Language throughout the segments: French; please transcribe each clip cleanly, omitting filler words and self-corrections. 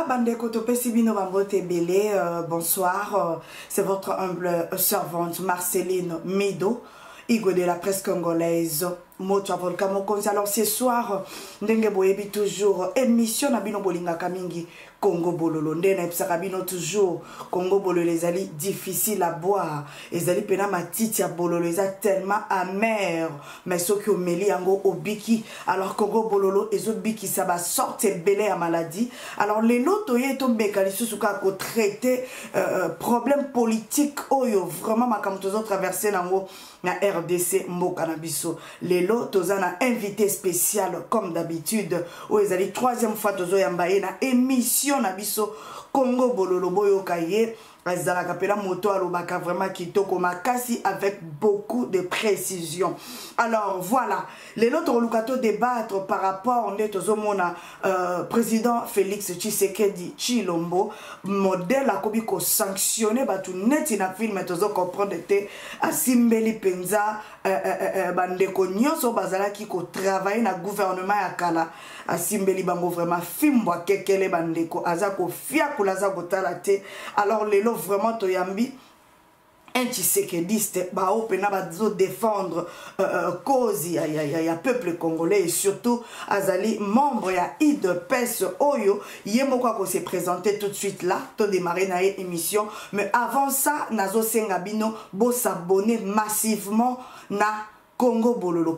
Bandeko Topesi Bino Bambote Belé, bonsoir. C'est votre humble servante Marceline Mido, Igo de la presse congolaise. Moto Volka Mokonzi. Alors ce soir, Ndenge Boyebi toujours émission na bino bolinga kamingi Congo Bololo. Ndenge na epsaka bino toujours Congo Bololo les ali difficile à boire. Les ali pena matiti ya Bololo les a tellement amer. Mais ceux qui ont meli yango obiki. Alors Congo Bololo les autres biki ça va sortir belé à maladie. Alors les loto ye tombe kalisu suka ko traiter problème politique oyo vraiment makamutozo traverser nango na RDC mboka na biso. Lelo tozana invité spécial comme d'habitude où ils allaient troisième fois tozo yambaye na émission na biso Congo Bololo boyo kaye azala kapela moto alobaka vraiment kitoko makasi avec beaucoup de précision. Alors voilà, lelo tolukato débattre par rapport on est tozo mona président Félix Tshisekedi Tshilombo modèle akobi ko sanctionner batu neti na film tozo comprendre te asimbeli penza bandeko nyonso bazalaki ko travailler na gouvernement ya kala asimbeli bango vraiment fimbwa kekele bandeko azako fia kulaza kotala te. Alors lelo vraiment toyambi un Tshisekediste ba opena bazo défendre cause ya peuple congolais et surtout azali membre ya IDPS oyo yemoko ko se présenter tout de suite là to démarrer na émission. Mais avant ça nazo senga bino bo s'abonner massivement na Congo Bololo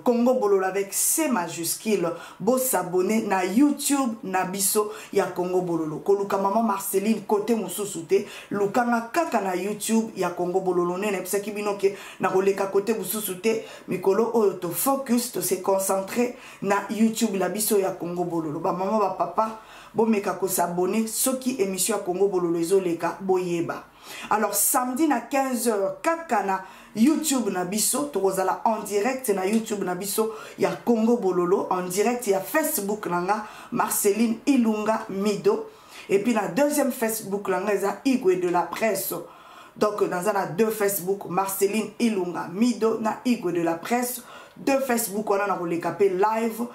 avec C majuscule. Bo s'abonner na YouTube na biso ya Congo Bololo. Koluka maman Marceline côté mususute. Lukanga kaka na YouTube ya Congo Bololo. Nene psaki binoke na koleka côté mususute. Mikolo oyo to focus to se concentrer na YouTube la biso ya Congo Bololo. Ba maman ba papa bo meka ko s'abonner soki émission ya Congo Bololo ezoleka boyeba. Alors samedi na 15h kaka na YouTube na biso tokozala en direct na YouTube na biso ya Congo Bololo, en direct ya Facebook nanga Marceline Ilunga Mido, et puis na deuxième Facebook nanga eza Igwe de la presse. Donc dans un deux Facebook Marceline Ilunga Mido na Igwe de la presse, deux Facebook on a kolekapé live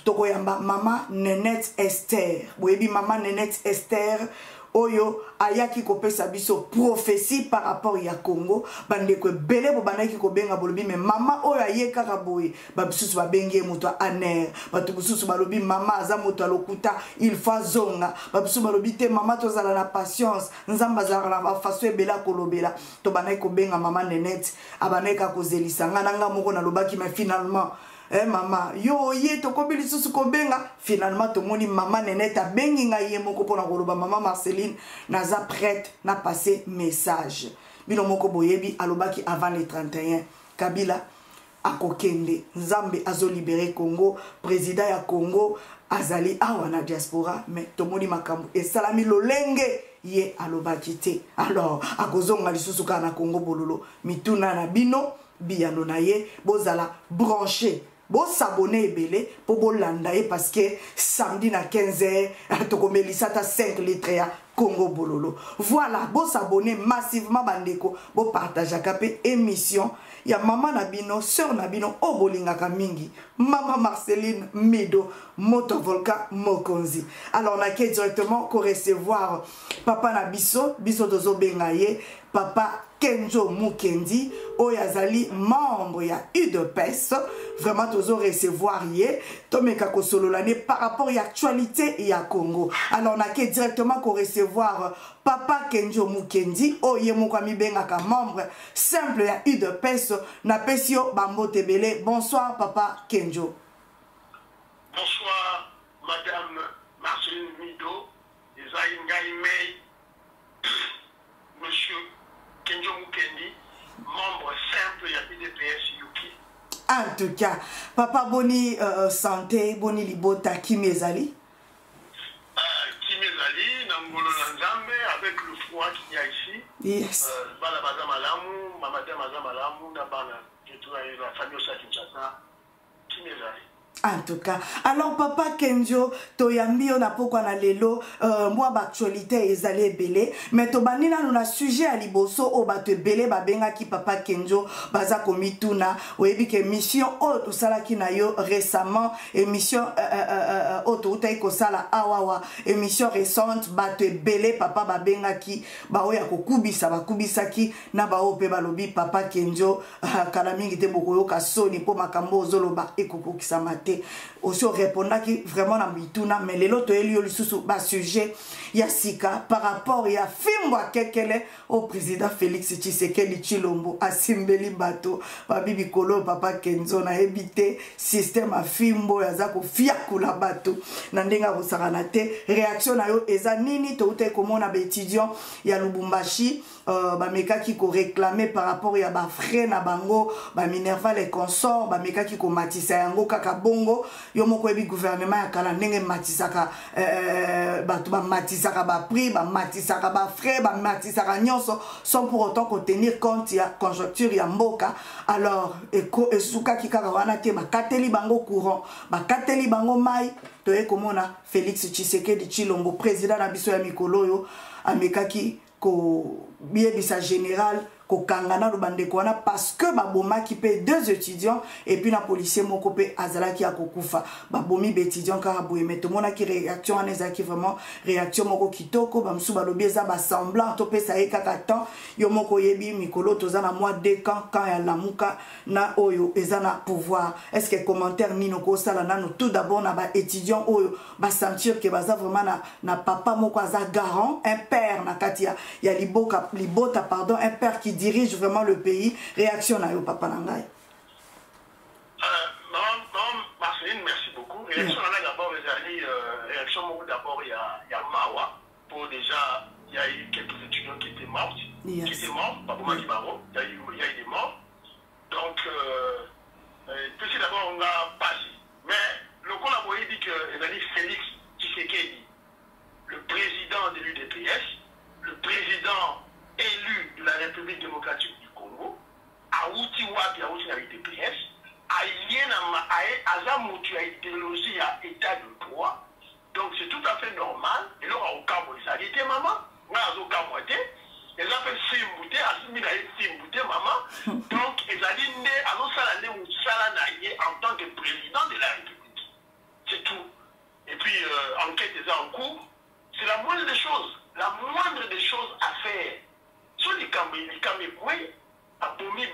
tokoyamba Mama Nenette Esther. Boyebi Mama Nenette Esther oyo ayaki kopesa biso prophétie par rapport ya Congo bandeko belé bo banaki ko benga bolobi mais mama oyo ayeka kaboye ba bisusu ba bengi moto aner batu bisusu balobi mama aza moto alokuta il faut zonga ba bisusu balobi te mama tozala na patience nzamba za na faso ebela kolobela to banaki ko benga Mama Nenette abaneka ko zelisa ngana moko na lobaki mais finalement mama yo ye to kobeli susu ko benga finalement to moni Mama Nenette bengi nga ye moko pona koloba Mama Marceline naza prête na passer message bino moko boyebi alobaki avant les 31 Kabila akokende Nzambe azo libérer Congo président ya Congo azali awa na diaspora mais to moni makambo et salami lolenge ye alobaki te. Alors akozonga lisusu kana Congo Bololo mituna na bino biyano na ye bozala branché. Bon s'abonner ebele pour bolanda parce que samedi na 15h tokomelisa ta 5 litres ya Congo Bololo. Voilà, bon s'abonner massivement bandeko, bon partager kapé émission ya maman nabino, sœur nabino obolinga kamingi, Mama Marceline Mido, Moto Volka Mokonzi. Alors on a qu'à directement qu'on recevoir papa nabiso, biso tozo bengaye, papa Kenjo Mukendi, oyazali membre ya UDPS, vraiment tozo recevoir yé, tomeka ko solo l'année par rapport à l'actualité ya Congo. Alors on a qu'à directement qu'on recevoir papa Kenjo Mukendi, oye mokwami bengaka membre simple ya UDPS, na pesio bambo tebele. Bonsoir papa Kenjo. Bonsoir madame Marceline Mido, Esaïe Ngaïmei, monsieur Kenjo Mukendi, membre simple ya UDPS Yuki. En tout cas, papa boni santé, boni libota kimezali. Kimezali, Nangolo Nzambe, avec le froid qu'il y a ici. Yes. Bana baza malamu, mamade maza malamu, na bana, la famille au Kinshasa, Kimezali. En tout cas, alors papa Kenzo, toyambi on a pourquoi na lelo, moi actualité ezali belé, mais to banina nous na sujet à liboso o ba te belé ba benga ki papa Kenzo baza komituna, oyebi ke mission o to sala ki na yo récemment, émission o to utai ko sala awawa, émission récente ba te belé papa ba benga ki ba oya ko kubisa ba kubisa ki na ba o pe ba lobi papa Kenzo kala mingi te boko yo ka soni po makambo zoloba ekoko kisamate. Aussi répondant qui vraiment na mituna mais les loto elio lisusu ba sujet ya sika par rapport ya fimbo kekele au président Félix Tshisekedi Tshilombo asimbeli bato ba bibi kolo papa Kenzo na ebité système a fimbo ya zako fiakula bato na ndenga bosakana te réaction na yo eza nini to uté komona ba étudiant ya Lubumbashi ba meka ki ko réclamer par rapport ya ba frère na bango ba Minerva les consorts ba meka ki ko matisa yango kaka bongo yo moko ebi gouvernement ya kala ndenge matisaka bato ba matisaka ba prix ba matisaka ba frais ba matisaka nyonso sans pour autant qu'on tenir compte ya conjoncture ya mboka. Alors esuka ki kaka wana te bakateli bango courant bakateli bango mai toye komona Félix Tshisekedi Tshilombo président na biso ya mikolo yo amekaki ko biebisa général ko kangana lo bande ko wana parce que baboma ki pe deux étudiants et puis na policier moko pe azala ki akokufa babomi be étudiant ka boye meto mona ki réaction aneza ki vraiment réaction moko kitoko bamsu balobi eza ba semblant to pe sa e kaka temps yo moko yebi mikolo toza na mois de quand ya lamuka na oyo eza na pouvoir. Est-ce que commentaire nino ko sala nano tout d'abord na ba étudiant oyo ba sentir que baza vraiment na papa moko aza garant un père na katia ya libota pardon un père qui dirige vraiment le pays. Réaction à papa Nangai. Maman Marceline, merci beaucoup. Réaction à d'abord, réaction d'abord, il y a Mawa. Pour déjà, il y a eu quelques étudiants qui étaient morts. Yes. Qui étaient morts, pas pour Makibaro. Il y a eu des morts. Donc, petit d'abord, on a passé. Mais le collaborateur dit que Félix Tshisekedi, le président de l'UDPS, le président élu de la République démocratique du Congo, à Outiwapi, à l'UDPS, à la idéologie à état de droit. Donc c'est tout à fait normal. Et là, au Cabo, ils ont été maman, moi, au Cabo, ils ont fait Simbouté, Simbouté, maman. Donc, ils ont dit, en tant que président de la République. C'est tout. Et puis, enquête est en cours. C'est la moindre des choses. La moindre des choses à faire. Sur les Camerounais, à Bomi,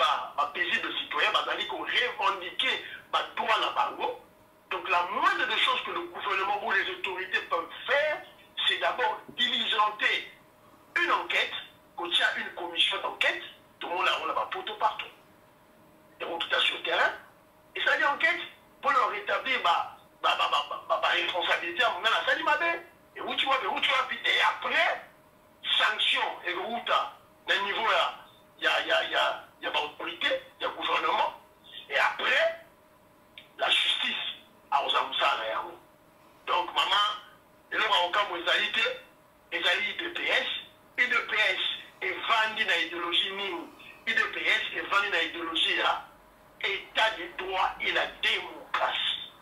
paisible citoyen, ils ont revendiqué le droit à la bango. Donc la moindre des choses que le gouvernement ou les autorités peuvent faire, c'est d'abord diligenter une enquête, qu'on tient une commission d'enquête, tout le monde a un poteau partout. Ils vont tout à sur le terrain. Et ça dit enquête pour leur rétablir ma responsabilité à mon âge. Ça dit ma belle. Et où tu vois, et après, sanction et route à un niveau là, il y a l'autorité, il y a le gouvernement, et après, la justice à Osamoussa. Donc, maman, et là, au cas où ils allaient IDPS est vendu dans l'idéologie mine, IDPS est vendu dans l'idéologie là, état des droits et la démocratie.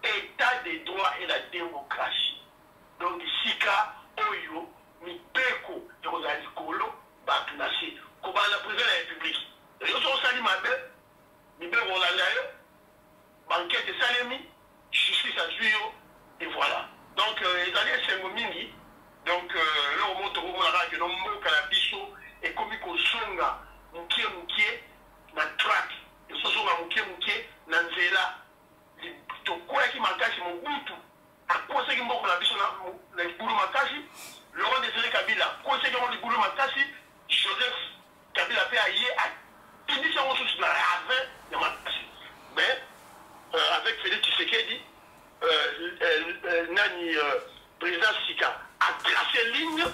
État des droits et la démocratie. Donc, ici, Oyo, Mipeko, Yozali Kolo, Batunasi, Koba la présidente de la République. Et je suis sali ma belle, Mipeko Rolalayo, banquette de Salemi, justice à Juyo, et voilà. Donc, les alliés Sengomini, donc, là, on monte au Molara, que l'on monte à la bicho, et comme il songa, Mouké, na track, et ce sont Mouké, Nanzela, to quoi qui m'a caché mon goût. À conseiller mon la bicho na boulot makashi, Laurent Désiré Kabila, conseiller mon boulot makashi, Joseph Kabila fait ailleurs à 10 ans sous la ravin de makashi. Mais avec Félix Tshisekedi, Nani président Sika a tracé ligne,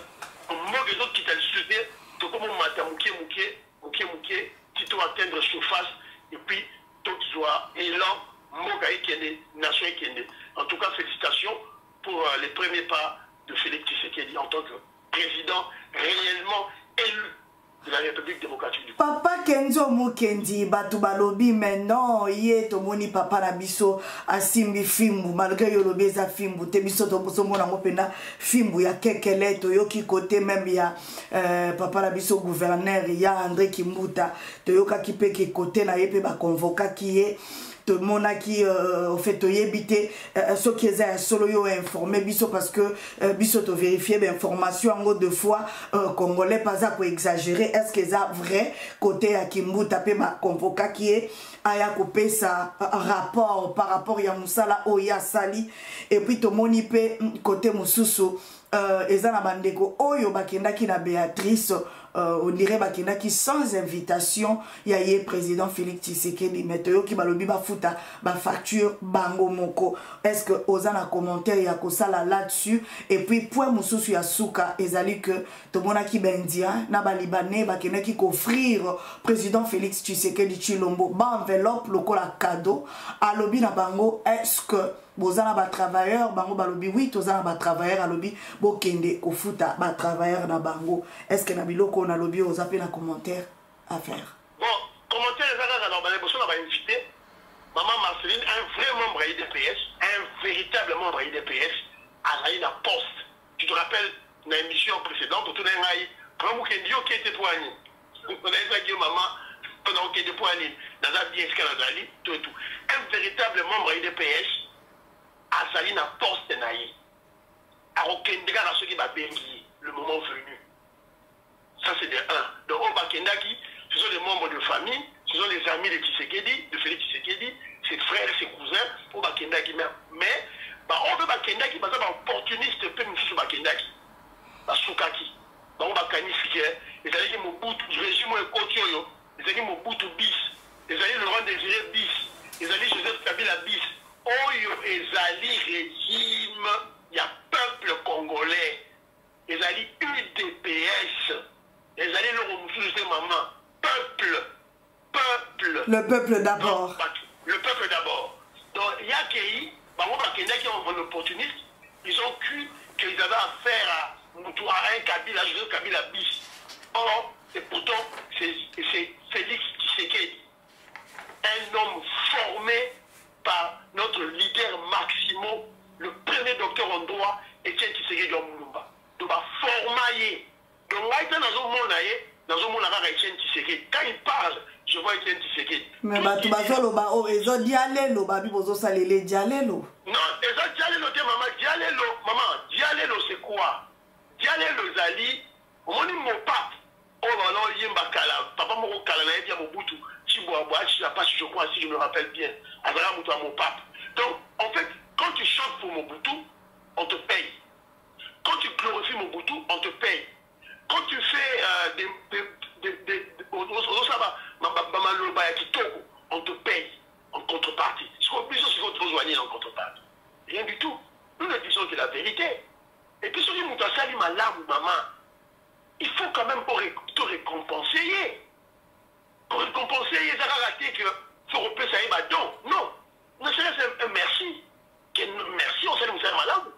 au moment des autres qui t'ont suivi, tout comme on m'a mouké, Tito atteindre surface, et puis tout soit élan, Mogaï Kende, nation Kende. En tout cas, félicitations pour les premiers pas de Félix Tshisekedi en tant que président réellement élu. de la République démocratique du Congo. Papa Kenzo Mukendi, Batu Balobi, maintenant, yé, tomoni papa na biso, asimbi fimbu, malgré yolobi za fimbu, te biso to boso mona mopena fimbu, ya kekele, to yoki côté même ya papa na biso gouverneur, ya André Kimbuta, to yoka kipe ki côté na yepe ba convoca qui est. Tout le monde qui fait éviter ce qui est solo yo informé biso parce que biso to vérifier l'information en gros de fois congolais pas à quoi exagérer est-ce que ça vrai côté à Kimbu tapé ma convoca qui est aya coupé sa rapport par rapport ya musala oya sali et puis tout le monde peut côté mususu ezana bandeko oyo bakenda ki na Béatrice on dirait bakendaki sans invitation ya ye président Félix Tshisekedi meto ki balobi ba futa ba facture bango moko est-ce que ozana commentaire ya kosala là-dessus et puis point mususu ya suka ezali que to monaki bendia na ba libanais bakendaki offrir président Félix Tshisekedi Chilombo ba enveloppe lokola cadeau alobi na bango est-ce que bozana ba travailleurs bango balobi oui tozana ba travailleurs alobi bokende kofuta ba travailleurs na bango est-ce que na biloko na lobi aux appels à commentaire à faire. Bon, commentaire les gars dans la bourse on va inviter maman Marceline, un vrai membre à IDPS, un véritable membre à IDPS à la poste. Tu te rappelles dans l'émission précédente autour d'un rail quand vous qui était poigné. On a dit maman pendant qu'il était poigné dans la bien escaladali tout et tout. Un véritable membre à IDPS à Salina poste naïe. À aucun dégât à ceux qui va bénir le moment venu. Ça c'est de 1. Donc on va Kendaki, ce sont des membres de famille, ce sont les amis de Tshisekedi, de Félix Tshisekedi, ses frères, ses cousins, on va Kendaki mais on veut Kendaki parce que opportuniste peut nous sur Kendaki. La Soukaki. On va Kanifike, les alliés Mobutu, je résume un Kotioyo, les alliés Mobutu bis, les alliés Laurent Désiré bis, les alliés Joseph Kabila bis. Oyo ezali régime, il y a peuple congolais, les alliés UDPS. Les alliés le maman, peuple. Le peuple d'abord. Le peuple d'abord. Donc, il y a qui ont un opportuniste, ils ont cru qu'ils avaient affaire à un Kabila, Joseph Kabila bis. Or, et pourtant, c'est Félix Tshisekedi, un homme formé par notre leader Maximo, le premier docteur en droit, Etienne Tshisekedi Mulumba. Donc, formailler. Donc, dans un monde quand il parle, je vois Etienne Tshisekedi. Mais tu vas dire, ils ont dialélo, babi, ils ont salé dialélo. Non, ils ont dialélo, maman, dialélo, c'est quoi? Dialélo, Zali, on dit mon pape. Oh, non, Yimba Kala, papa Moko Kala, Naïdia Mobutu, Chiboaboua, je crois, si je me rappelle bien, Azara Moutou à mon pape. Donc, en fait, quand tu chantes pour Mobutu, on te paye. Quand tu glorifies Mobutu, on te paye. Quand tu fais on te paye en contrepartie. Ce qu'on peut te rejoindre en contrepartie. Rien du tout. Nous ne disons que la vérité. Et puis, si tu as ma larme, maman, il faut quand même te récompenser. Pour récompenser, il y a raté que faut repasser ça y va donc. Non. Ne serait-ce un merci. Merci, on sait nous faire malade.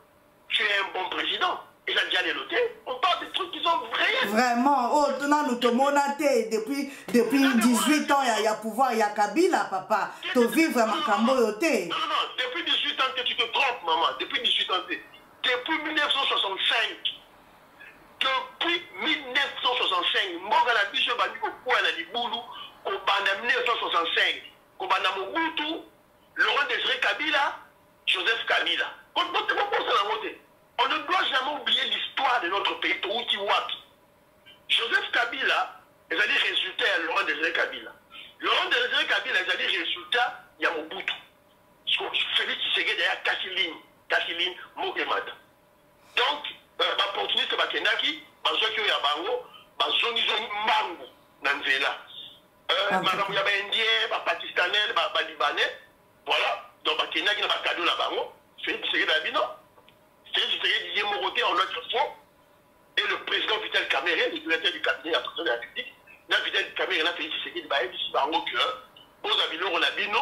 Tu es un bon président. Et là, déjà les lotés, on parle des trucs qui sont vrais. Vraiment, oh, nous te monaté depuis 18 ans, il y a pouvoir, il y a Kabila, papa. Tu vis vraiment Kamboyoté. Non, depuis 18 ans que tu te trompes, maman. Depuis 18 ans, depuis 1965. Depuis 1965, Mboga la biche bandi au point à Liboulou, au Bana 1965, au Bana Mobutu, Laurent Désiré Kabila, Joseph Kabila. On ne doit jamais oublier l'histoire de notre pays, Joseph Kabila, ils allaient résulter à Laurent Désiré Kabila. Laurent Désiré Kabila, ils allaient résultat, il y a Mobutu. Félix Tshisekedi, il y a Kassiline, Mogemada. Donc, l'opportunité de Kendaki, il y a Bango, il y a Mango, Nanzela. Madame, il y a Indien, Pakistanais, Libanais. Voilà. Donc, Kendaki, il y a cadeau là-bas. Félix Tshisekedi, il y a Félix Tshisekedi, Moroté en notre fond. Et le président Vital Kamerhe, le directeur du cabinet de la présidence de la République, Vital Kamerhe, il a Félix Tshisekedi, il dit Bango que, aux avions, Nabino,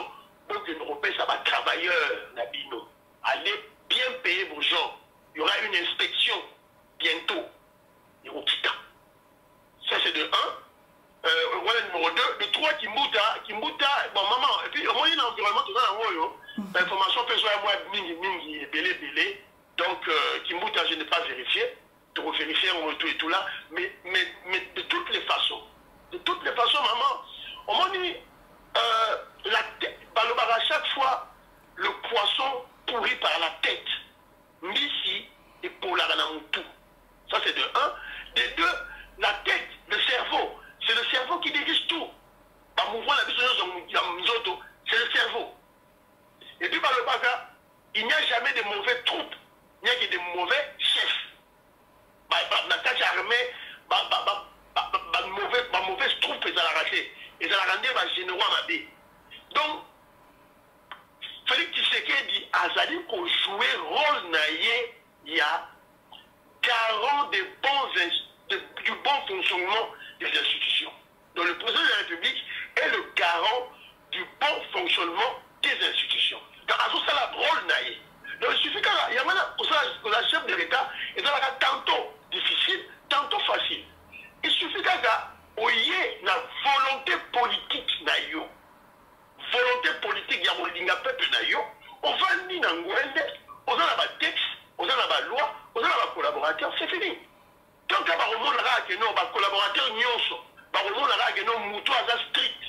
pour que l'Européen, ça va travailleurs, Nabino. Allez bien payer vos gens. Il y aura une inspection bientôt. Ça, c'est de 1. L'information peut être moi mingi belé. Donc, Kimbuta, je n'ai pas vérifié. De revérifier en retour et tout là. Mais de toutes les façons, maman, on m'a dit, à chaque fois, le poisson pourri par la tête. Misi et pour la tout. Ça, c'est de un. De deux, la tête, le cerveau. C'est le cerveau qui dirige tout. C'est le cerveau. Et puis, il n'y a jamais de mauvais troupes. Il n'y a que de mauvais chefs. Mauvaise troupe, ils ont arraché. Ils ont rendu généraux à ma vie. Donc, Félix Tshisekedi a dit qu'on jouait rôle naïe, il y a garant du bon fonctionnement des institutions. Donc, le président de la République est le garant du bon fonctionnement des institutions. Donc, à tout ça, la rôle naïe. Donc, il suffit qu'il y a maintenant, chef de l'État, et ça va tantôt difficile, tantôt facile. Il suffit qu'il y ait une volonté politique naïe. Volonté politique, il y a un peuple naïo. On va ni dans Ngwende, on a un texte, on a une loi, on a un collaborateur, c'est fini. Tant qu'il y a un collaborateur nyonso, il y a un mouton strict,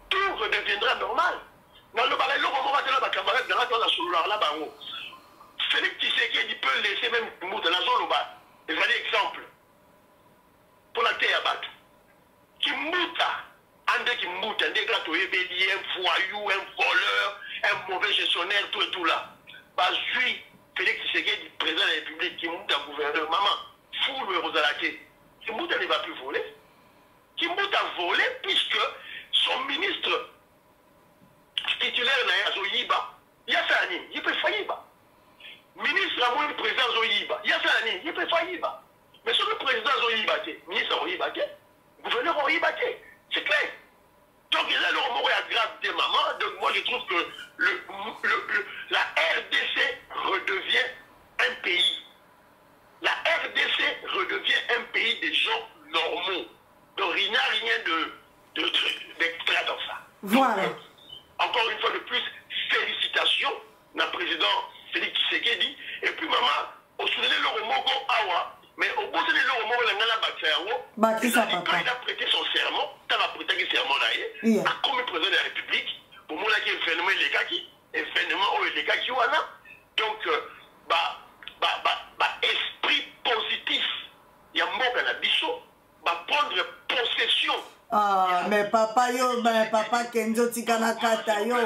tout redeviendra normal. Dans le barrel, on va dire à camarade dans la solar là-bas. Félix Tshisekedi peut laisser même mouton dans la zone là-bas. Et voilà exemple. Pour la terre à battre. Qui mouta. André qui mouta, un voyou, un voleur, un mauvais gestionnaire, tout et tout là. Parce que Félix Tshisekedi, président de la République, qui mouta gouverneur, maman, fou le Rosalake. Qui mouta ne va plus voler. Qui mouta voler puisque son ministre titulaire n'a Zoyiba, il y a ça à Nîmes, il peut faillir. Ministre à moi, président Zoyiba, il y a ça à Nîmes, il peut faillir. Mais sur le président Zoyiba, ministre Zoyiba, gouverneur Zoyiba, c'est clair. Donc il a le remords grave des mamans. Donc moi je trouve que la RDC redevient un pays. La RDC redevient un pays des gens normaux. Donc il n'y a rien d'extra dans ça. Voilà. Donc, encore une fois de plus, félicitations à président Félix Tshisekedi. Et puis maman, au souvenir le remords Awa. Mais au bout de quand il a prêté son serment, il a prêté son serment comme président de la République, pour moi, il y a un événement illégal qui donc, esprit positif, il y a un mot dans la bichot, prendre possession. Ah, mais papa yo, papa Kenzo Tikanakata yo.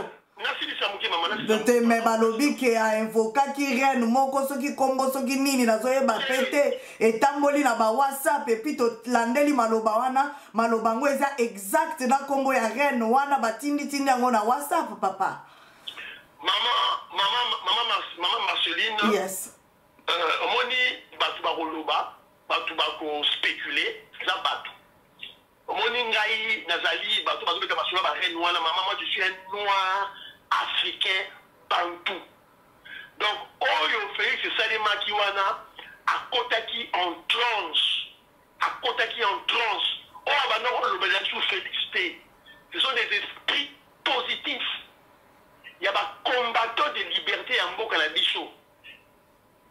Mais balobi qui a invoqué qui reine moko soki kombo soki nini na zoye ba pete et tamboli na ba WhatsApp et puis to landeli maloba wana malobango eza exact na kombo ya reine wana batindi tindi yango na WhatsApp papa. Maman Marceline. Yes. Omoni batu ba koloba, batu ba ko spéculer, za batu. Omoni ngai nazali batu bazobeka basula ba reine wana maman moi je suis un noir africain partout. Donc, Oyo Félix Salema Kiwana, à Kotaki en transe. À Kotaki en transe. Oh, bah non, le Bélansou Félix. Ce sont des esprits positifs. Il y a des combattants de liberté en Boka la Bichot.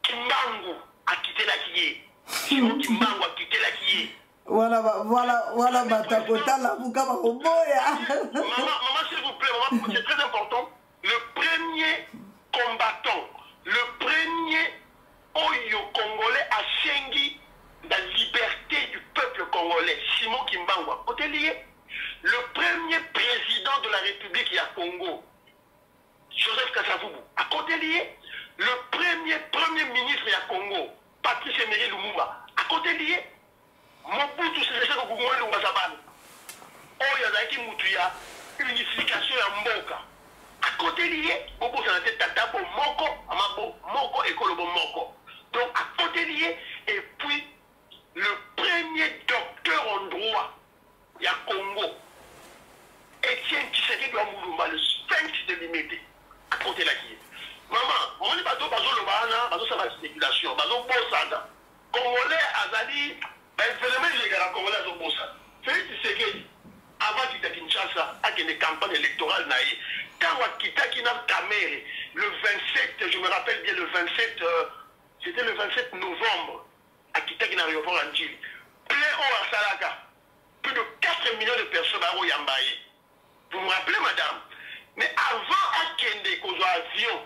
Kimbangu a quitté la Kié. Kimbangu a quitté la Kié. Voilà, batakota la bouka baroboya. Maman, s'il vous plaît, maman, c'est très important. Le premier combattant, le premier Oyo Congolais a sengi la liberté du peuple congolais, Simon Kimbangwa. Hôtelier, le premier président de la République à Congo, Joseph Kasavubu. À côté lié, le premier ministre à Congo, Patrice Emery Lumumba. À côté lié, Mobutu Sese Seko Kukuwa Lumumba Zabane. Oyo Zaki Mutuya, unification à Mboka. À côté lié, Bobo Sanate Tatabo Moko, Amabo Moko et Kolobo Moko. Donc à côté lié, et puis le premier docteur en droit, il y a Congo. Etienne Tshisekedi Moulumba, le sphinx de l'immédiat. À côté là qui est. Maman, on dit bateau, bateau, ça va spéculation, bateau, Bossada. Congolais, Azali, un phénomène illégal, Congolais, Azali, Bossada. Félix Tshisekedi, avant qu'il ait Kinshasa, avec une campagne électorale naïve, tant Tant Kitaki n'a Kamere, le 27, je me rappelle bien, le 27, c'était le 27 novembre, à Kitaki dans l'aéroport en Chili. Plein au Salaka. Plus de 4 millions de personnes à Yambaye. Vous me rappelez, madame? Mais avant à Kende, qu'aux avions,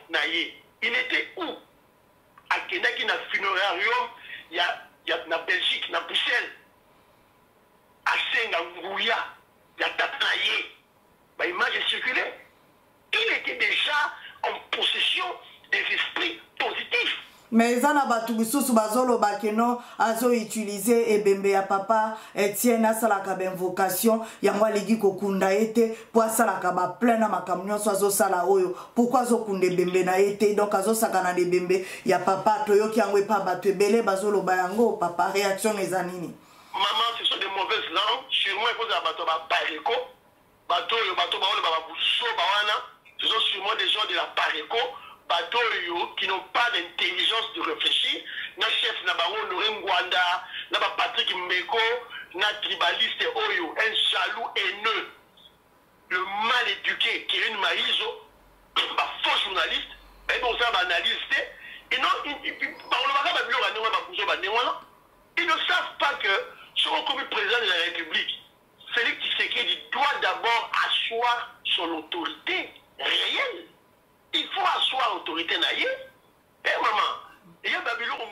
il était où? À Kende, qui n'a funerarium, il y a na Belgique, na Bruxelles. À Sengangouya, il y a Tatnaye. Bah, image est circulée. Il était déjà en possession des esprits positifs. Mais ça n'a pas tout sous bazolo bakeno azo utiliser ebembe ya papa Etienne asala ka ben vocation ya ngwa ligi kokunda ete po asala ka ba plein na makamnyo so azo sala oyo pourquoi azo kunde bembe na ete donc azo sakana de bembe ya papa toyoki yango pa bato ebele bazolo bayango papa réaction ezanini. Maman, ce sont des mauvaises langues, sûrement il faut que bato ba pareko bato ba ole ba buso ba wana, ce sont sûrement des gens de la pareko. Bateaux qui n'ont pas d'intelligence de réfléchir, na chef na bango Ngwanda, na Patrick Mbeko, na tribaliste Oyo, un jaloux haineux, le mal éduqué, qui est une maïso, un faux journaliste, et bon ça va analyser, et non, ils ne savent pas que sur le comité président de la République, Félix Tshisekedi doit d'abord asseoir son autorité réelle. Il faut asseoir l'autorité naïe. Eh maman, il y a Babylone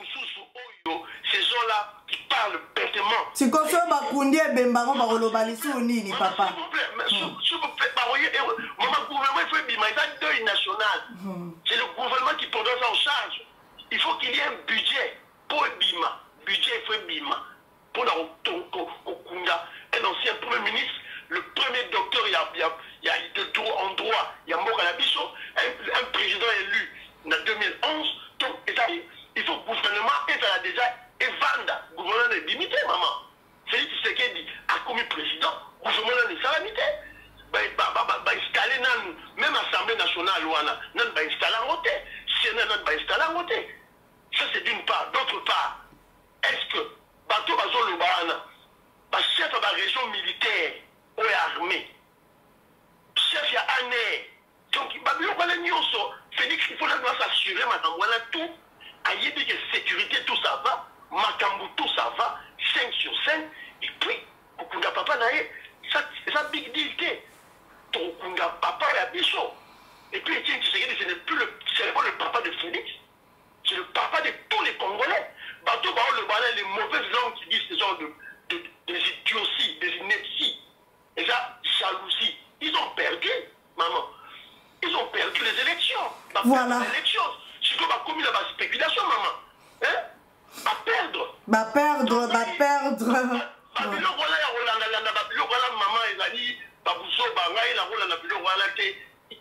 ces gens-là qui parlent bêtement. Si comme ça, Bakundi et Bembaron, Barolobalisi ou Nini, papa. S'il vous plaît, maman, le gouvernement, il faut bima, il y a un deuil national. C'est le gouvernement qui prend ça en charge. Il faut qu'il y ait un budget pour bima. Budget, il faut bima. Pour la Okunda, un ancien premier ministre, le premier docteur, il y a de droit en droit, il y a Mokalabiso, un président élu en 2011, donc il faut que le gouvernement est déjà évanda, le gouvernement est limité, maman. Félix Tshisekedi a commis président, le gouvernement est limité. Installer même l'Assemblée nationale, nous va installer en côté, Sénat va installer en côté. Ça c'est d'une part. D'autre part, est-ce que Bato Bazo Lubana, chef de la région militaire ou armée, chef de l'année, donc Félix, il faut s'assurer maintenant tout, à y dire que sécurité tout ça va, Makambu tout ça va, 5 sur 5, et puis, Okunda Papa nae, ça big deal que Okunda Papa et Abisso. Et puis Etienne Tshisekedi, ce n'est plus le papa de Félix, c'est le papa de tous les Congolais. Bateau Baon le balai, les mauvaises langues qui disent ces genres des idioties, des inepties, et ça, jalousie. Ils ont perdu, maman. Ils ont perdu les élections. Voilà. Les élections. Si tu as commis la spéculation, maman. Hein? Perdre. Perdre.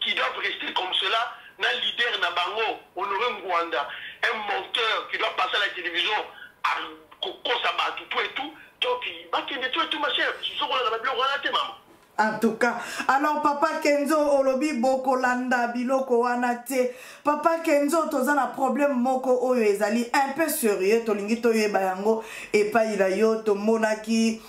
Qui doivent rester comme cela, un leader Nabango, Honoré Ngwanda, un monteur qui doit passer à la télévision, à Coco Sabat, tout et tout. Donc, il va tout, ma chère. Je suis sûr qu'on a maman. En tout cas, alors Papa Kenzo olobi boko landa biloko wanate. Papa Kenzo tozana problème moko oyo ezali un peu sérieux tolingi toyeba yango epa ila yo to monaki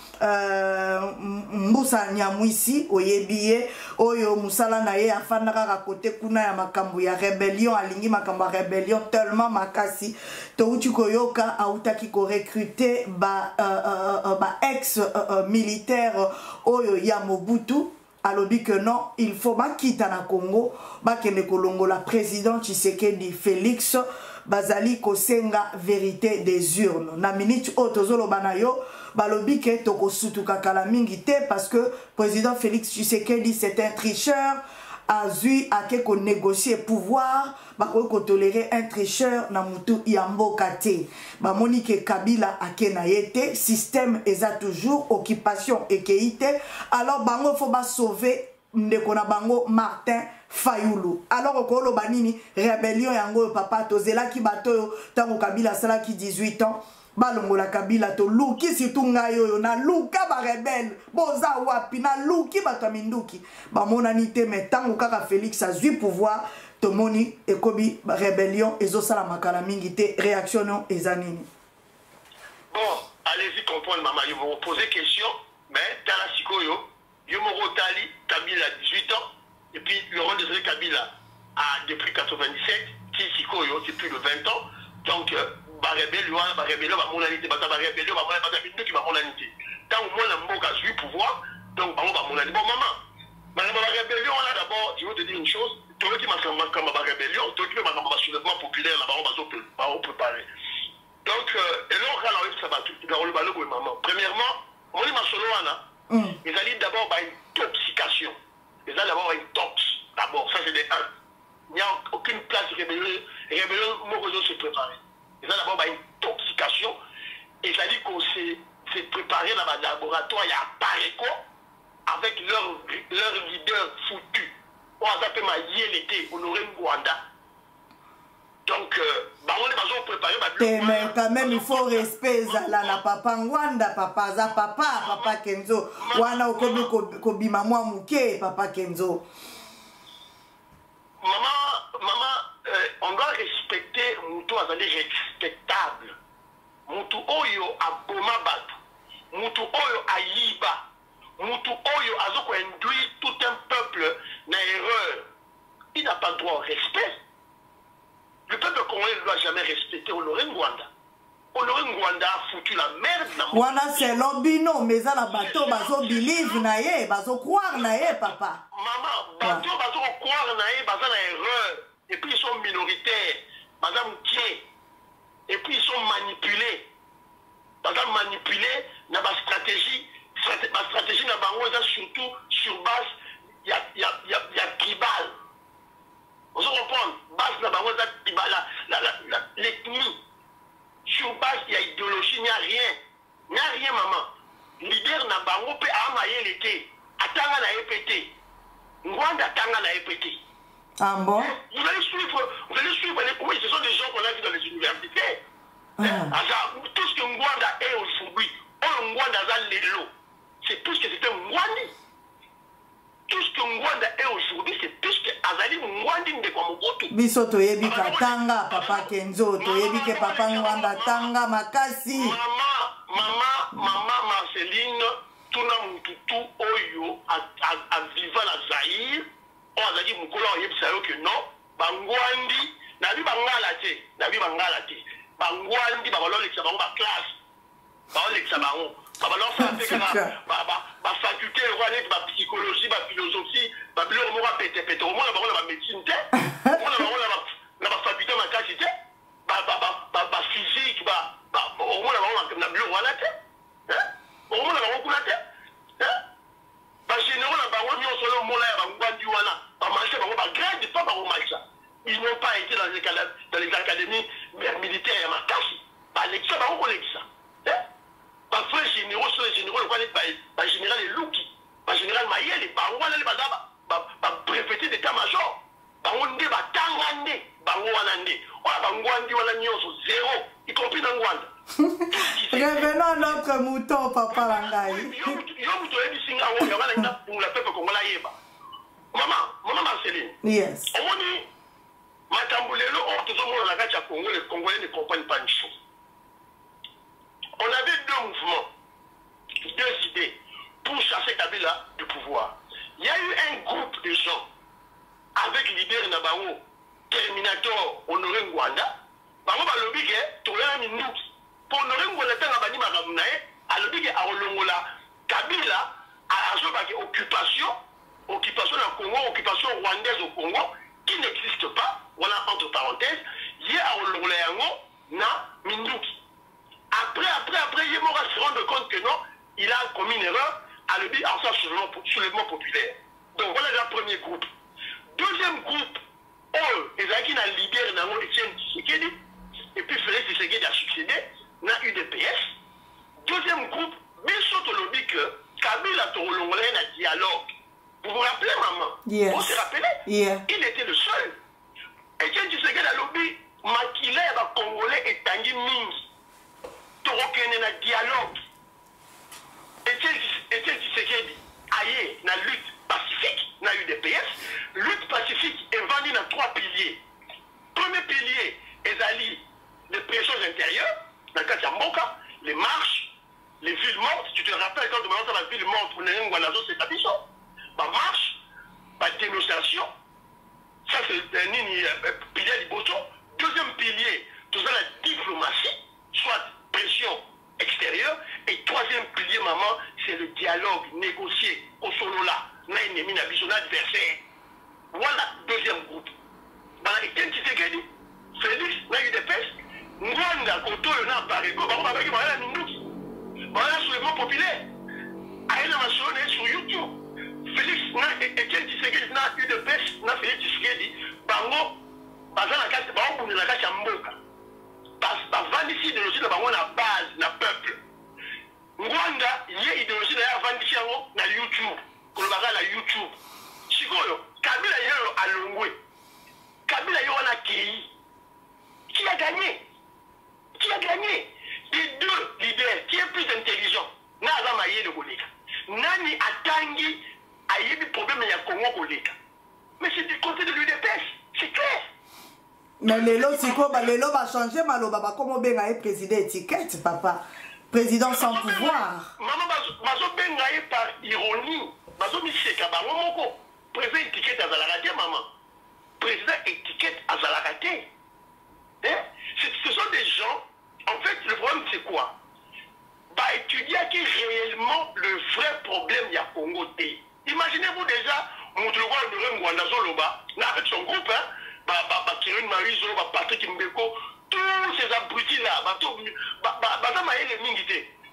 mbusa nyamwisi oyebiye oyo musala na ye afanda kaka kote kuna ya makambo ya rébellion alingi makambo ya rébellion tellement makasi to uti koyoka autaki ko recruter ba ex militaire oyo ya Mobutu alobi que non, il faut quitter na Congo, bakende kolongola président Tshisekedi Félix bazali kosenga vérité des urnes. Na minute otozolo banayo balobi ke toko sutuka kala mingi te parce que président Félix Tshisekedi c'est un tricheur. Azui ake ko négocier pouvoir bako ko tolérer un tricheur na mutu yamboka te ba monique Kabila ake na yete système eza toujours occupation ekeite alors bango faut ba sauver ndeko na bango Martin Fayulu alors ko lo banini rébellion yango papa tozela ki bato tango Kabila sala ki 18 ans balongola Kabila to luki surtout ngayo na luka ba rebelle boza wapi na luki bato minduki ba monanité mais tango kaka Félix azui pouvoir to moni ekobi rébellion ezosala makala mingi te réaction ezanini. Bon, allez-y comprendre maman, je vous poser question mais dans la sikoyo yo moko tali Kabila 18 ans et puis Laurent Désiré Kabila a depuis 97 Tsikoyo c'est plus de 20 ans donc barébélio bamonanité bata barébélio bamona bata bintu ki bamonanité tant au moins la mboka a eu pouvoir donc bango bamonanité bon maman la rébellion là d'abord je veux te dire une chose tout le qui m'a comme ma rébellion tout le qui m'a comme soulèvement populaire là bas on préparer donc et là on a eu ça va tout dans le ballon maman premièrement on est ma solo là ils allaient d'abord par une intoxication ils allaient d'abord une tox d'abord ça c'est des 1 il n'y a aucune place de rébellion mon se préparer ils allaient d'abord par une intoxication et ça dit qu'on s'est préparé dans le laboratoire il y a Pareco avec leur leader foutu. On a appelé l'été, Honoré Ngwanda. Donc, on est préparé. Mais quand même, il faut respect la papa Ngwanda, papa Kenzo. Wana okobi maman mouké, papa Kenzo. Maman, on doit respecter Moutou Azali respectable. Moutou Oyo a Boma Batu. Moutou Oyo a Yiba. Moutou Oyo Azoko induit tout un peuple dans l'erreur. Il n'a pas droit au respect. Le peuple congolais ne doit jamais respecter Honoré Ngwanda. Honoré Ngwanda a foutu la merde dans mon pays. C'est l'obino, mais ça la bateau, bazo believe naye, bazo croire naye, papa. Maman, bateau, bazo croire naye, bazo na erreur. Et puis ils sont minoritaires, bazo moutier. Et puis ils sont manipulés. Bazo manipulés dans ma stratégie. Ma stratégie n'a pas surtout sur base, il y a tribal. Vous comprenez? Base n'a pas tribal, l'ethnie. Sur base, il y a idéologie, il n'y a rien. Il n'y a rien, maman. Leader n'a pas amaillé l'été. Atanga n'a épété. Ngwanda Atanga n'a épété. Ah bon? Vous allez suivre les cours, ce sont des gens qu'on a vus dans les universités. Tout ce que Ngwanda est aujourd'hui, Ngwanda a l'élo. C'est tout ce que c'était Mwandi. Tout ce que Ngwanda est aujourd'hui, c'est tout ce que Azali Mwandi n'est pas Mogotu. Biso toyebi katanga, papa Kenzo, toyebi ke papa Ngwanda tanga makasi. Maman Marceline, tout le monde oyo a vivant la Zaïre, on a dit Moukola oyebi que non, Bangwandi, nabi bangalate, Bangwandi, babalon l'examen, ba classe, babalon l'examen. Ma faculté, ma psychologie, ma philosophie, ma biologie, au moins la médecine, la faculté, ma qualité, ma physique, au moins la biologie, au moins la général, ils n'ont pas été dans les académies militaires, ma casse, les frères généraux sont les généraux, le général Louki, le général Mayel, le préfet d'état-major, y compris dans Rwanda. Revenons à notre mouton, papa Langaï. Maman Marceline. Yes. On dit, les Congolais ne comprennent pas une chose. On avait deux mouvements, deux idées pour chasser Kabila du pouvoir. Il y a eu un groupe de gens avec Libère Nabawo, Terminator, Honoré Ngwanda. Bango balobi ke tolela minute. Pour Honoré Ngwanda tanga bani magamunae, alobi ke aolongola Kabila a azobaki occupation au Congo, occupation rwandaise au Congo qui n'existe pas. Voilà entre parenthèses, il y a aolongola yango na minute. Après, il est mort à se rendre compte que non, il a commis une erreur à le dire en ça soulèvement populaire. Donc voilà le premier groupe. Deuxième groupe, ils ont libéré Etienne Tshisekedi, et puis Félix Tshisekedi a succédé, n'a UDPS. Deuxième groupe, Bissot lobby que Kabila Torolongolé un dialogue. Vous vous rappelez, maman? Yes. Vous vous rappelez? Yeah. Il était le seul. Etienne Tshisekedi a lobby, Makila et Congolais et Tanguy Mingi. Torokene na dialogue. Etienne Tshisekedi aye na lutte pacifique na UDPS. Lutte pacifique est vendue dans 3 piliers. Premier pilier, ezali les pressions intérieures, dans le cas de Mboka, les marches, les villes mortes. Tu te rappelles quand tu me lances la ville morte, on est un guanazo, c'est ta mission. Ma marche, par dénonciation. Ça, c'est un pilier du Bosso. Deuxième pilier, tout ça, la diplomatie, soit pression extérieure. Et troisième pilier, maman, c'est le dialogue négocié au solo là. N'a ennemi, n'a besoin d'adversaire. Voilà, deuxième groupe. Dans l'identité que dit, Félix, n'a eu des pestes. Mwanda, Koto, il n'a pas réglé. On va avec moi, la Minouki. Voilà, soulèvement populaire. Aïe, la maçonnerie sur YouTube. Félix, n'a Etienne Tshisekedi, n'a eu de pestes. N'a Félix Tshisekedi. Bango, bazana kati, bango, on est la kati à Mboka. Bavandisi idéologie na bango na base na peuple. Rwanda ye idéologie na ya vandisi yango na YouTube. Kolobaka na YouTube. Sikoyo Kabila yo alongwe. Kabila yo wana kei. Qui a gagné? Qui a gagné? Les deux leaders qui est plus intelligent. Na azama ye de koleka. Nani atangi aye du problème ya Congo koleka. Mais c'est du côté de l'UDPS, c'est clair. Mais Lelo va changer maloba comme benga président étiquette papa président sans pouvoir maman bazo benga par ironie bazo miseka bango moko président étiquette azalaka maman président étiquette azalaka ce sont des gens en fait le problème c'est quoi bah étudier qui réellement le vrai problème il y a Congo T. Imaginez-vous déjà avec son groupe Kirin Marizo, Patrick Mbeko, tous ces abrutis-là,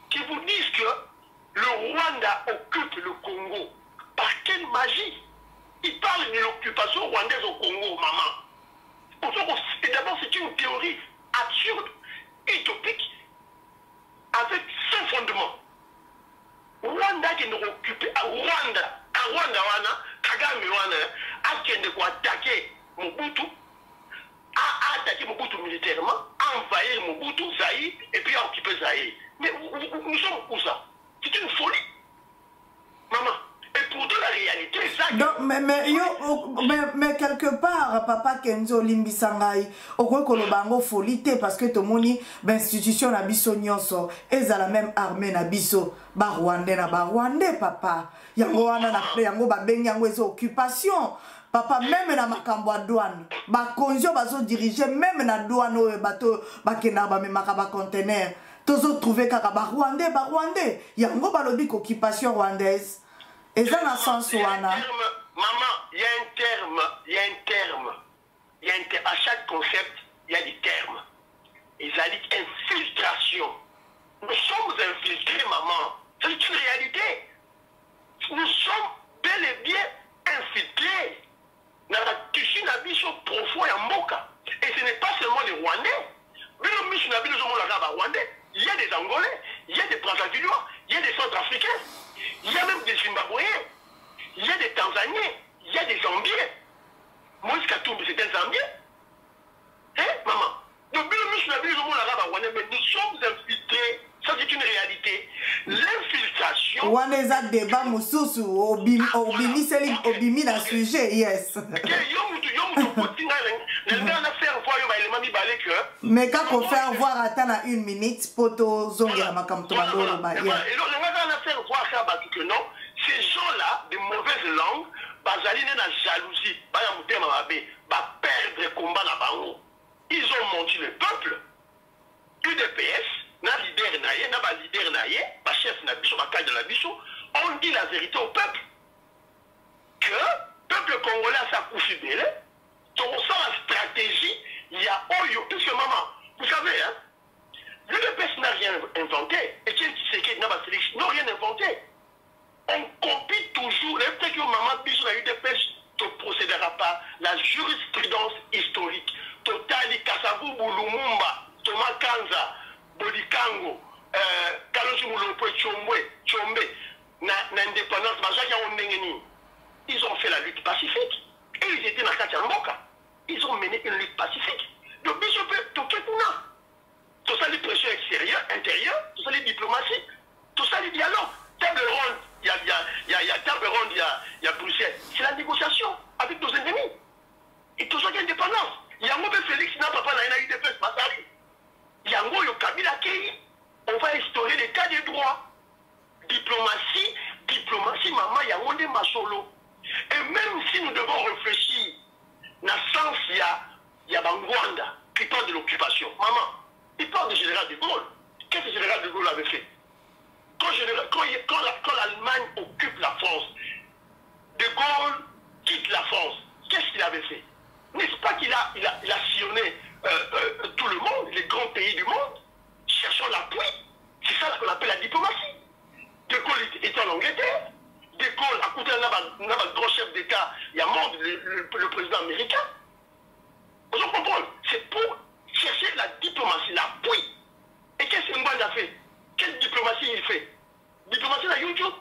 qui vous disent que le Rwanda occupe le Congo. Par quelle magie? Ils parlent de l'occupation rwandaise au Congo, maman. Et d'abord, c'est une théorie absurde, utopique, avec sans fondement. Rwanda qui nous occupe à Rwanda, Kagame Wana, a qui ne quoi attaquer Mobutu, a attaqué Mobutu militairement, a envahi Mobutu, Zaïre, et puis a occupé Zaïre. Mais nous sommes où ça? C'est une folie. Maman. Et pourtant la réalité, ça. Donc, mais quelque part, papa Kenzo Limbisangai, au quoi qu'on bango folie, parce que tout le monde, l'institution na biso nyonso, et à la même armée na biso, ba Rwandais, papa. Yango wana na yango ba bengi yango les occupations. Papa, même na makambo a douane, ba konjo bazo diriger, même na douane o bato ba kena ba memaka ba conteneur. Tozo trouver kaka ba Rwandais. Yango ba lobi occupation rwandaise. Et ça dans sens wana. Maman, il y a un terme. À chaque concept, il y a des termes. Ils allaient infiltration. Nous sommes infiltrés, maman. C'est une réalité. Nous sommes bel et bien infiltrés. Dans la tissu nabiso profond et Mboka. Et ce n'est pas seulement les Rwandais. Mais le mission nabiso Rwandais. Il y a des Angolais, il y a des Brazzavilliois, il y a des Centrafricains, il y a même des Zimbabwéens, il y a des Tanzaniens, il y a des Zambiens. Moïse Katumbi, c'est un Zambien. Hein, maman? Donc, le mission nabiso Rwandais, mais nous sommes infiltrés. Ça, c'est une réalité. L'infiltration. Waneza débat mususu obimi na sujet, yes. Mais quand on fait voir attendre une minute pour to zonga makam to bandolo ba. Et donc on va faire voir ça que non, ces gens-là de mauvaise langue, bazali na jalousie, ba ya mutema mabe, ba perdre combat na bango. Ils ont menti le peuple. UDPS na leader naïe, na ba leader naïe, ba chef na biso, ba cadre na biso, on dit la vérité au peuple. Que le peuple congolais a sa couche belle, donc on sent la stratégie, il y a Oyo, puisque maman, vous savez, hein, l'UDPS n'a rien inventé, et qui Tshisekedi n'a pas sélectionné, n'a rien inventé. On copie toujours, le fait que maman biso na UDPS ne procédera pas la jurisprudence historique. Totali Kasavubu Lumumba, Thomas Kanza, Bodikango, Kalonji Moulopo Tchombe, na indépendance, ils ont fait la lutte pacifique. Et ils étaient dans Katiamboka. Ils ont mené une lutte pacifique. Donc, tout ça, les pressions extérieures, intérieures, tout ça, les diplomaties, tout ça, les dialogues. Table ronde, il y a table ronde, il y a Bruxelles. C'est la négociation avec nos ennemis. Et tout ça, il y a indépendance. Il y a un Félix, n'a pas eu de peuple, il y a un Kabila Kei. On va instaurer l'état des droits. Diplomatie, maman, il y a un Masolo. Et même si nous devons réfléchir, dans le sens, il y a Bangwanda qui parle de l'occupation. Maman, il parle du général de Gaulle. Qu'est-ce que le général de Gaulle avait fait? Quand l'Allemagne occupe la France, de Gaulle quitte la France, qu'est-ce qu'il avait fait? N'est-ce pas qu'il a sillonné tout le monde, les grands pays du monde, cherchant l'appui? C'est ça qu'on appelle la diplomatie. De Gaulle était en Angleterre. De Gaulle, à côté d'un grand chef d'État, il y a le président américain. Vous comprenez? C'est pour chercher la diplomatie, l'appui. Et qu'est-ce que Ngwanda a fait? Quelle diplomatie il fait? Diplomatie à YouTube.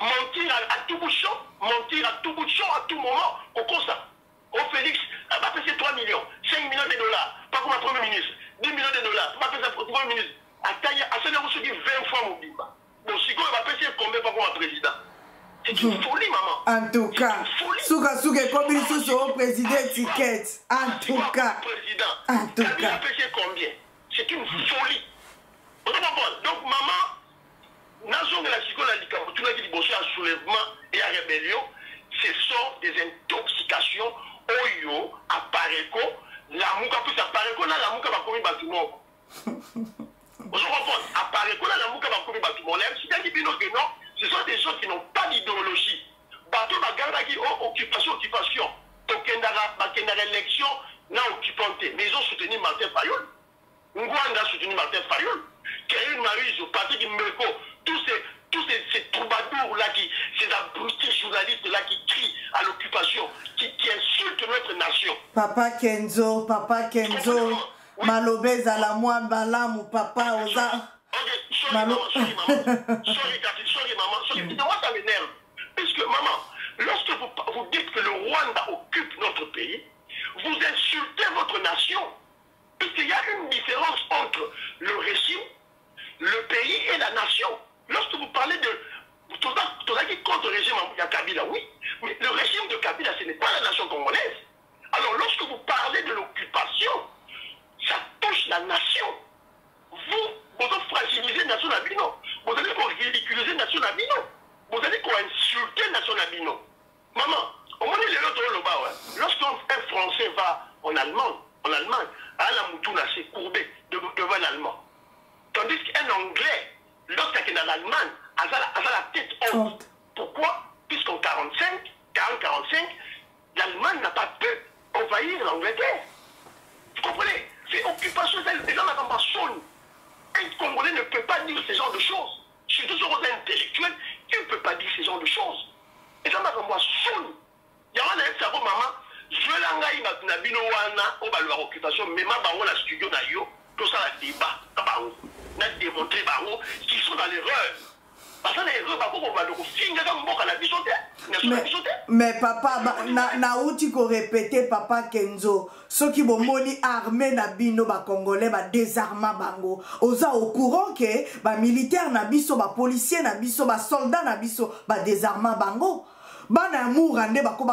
Mentir à tout bout de champ, à tout moment, au constat. Au Félix, elle va passer 3 millions, 5 millions de dollars, pas comme un premier ministre, 10 millions de dollars, pas comme un premier ministre. À ce niveau, se dit 20 fois mon bimba. Bon, si on va passer combien pas comme un président? C'est une folie, maman. En tout cas, Souka, comme il se au président étiquette. En tout cas. En tout cas. Combien? C'est une folie. Vous comprenez? Donc, maman, nation de la psychologie, tout le qui bosse à soulèvement et à rébellion, ce sont des intoxications. Oyo, Apareko, la mouka plus Apareko, la mouka va commis bâtiment. Vous comprenez? Apareko, la mouka va commis bâtiment. Si tu dis que non, ce sont des gens qui n'ont pas d'idéologie. Bateau va garder occupation. Tokendara élection, n'a occupante. Mais ils ont soutenu Martin Fayoul. Ngwanda a soutenu Martin Fayoul. Kéry Marie, Patrick Mbeko, tous ces troubadours-là, ces abrutis journalistes-là qui crient à l'occupation, qui insultent notre nation. Papa Kenzo, oui. Malobé Zalamouan Balam ou Papa Oza. Sorry, maman. Moi, ça m'énerve. Puisque, maman, lorsque vous dites que le Rwanda occupe notre pays, vous insultez votre nation. Puisqu'il y a une différence entre le régime, le pays et la nation. Lorsque vous parlez de... Tozaki contre le régime de Kabila, oui. Mais le régime de Kabila, ce n'est pas la nation congolaise. Alors, lorsque vous parlez de l'occupation, ça touche la nation. Vous fragiliser la nation Nabino. Vous allez ridiculiser la nation Nabino. Vous allez insulter la nation Nabino. Maman, au moment où les autres, lorsqu'un Français va en Allemagne, à la Moutouna, c'est courbé devant un Allemand. Tandis qu'un Anglais, lorsqu'il est en Allemagne, a la tête haute. Pourquoi? Puisqu'en 40-45, l'Allemagne n'a pas pu envahir l'Angleterre. Vous comprenez? C'est occupation, les gens n'attendent pas sonne. Un Congolais ne peut pas dire ce genre de choses. Surtout sur les intellectuels, tu ne peux pas dire ce genre de choses. Les gens n'attendent pas sonne. Il y a un cerveau, maman, je l'ai dit, on va leur occupation, mais ma baron la studio d'ailleurs, tout ça la débat, on a démontré baron qu'ils sont dans l'erreur. Parce que l'erreur, on va leur finir dans le la bisoté. Mais papa, na outi ko répéter papa Kenzo, ceux qui vont moni armé na bino ba congolais ba désarma bango. Oza au courant que ba militaire na biso, ba policier na biso, ba soldat na biso ba désarma bango. Bana mourande bako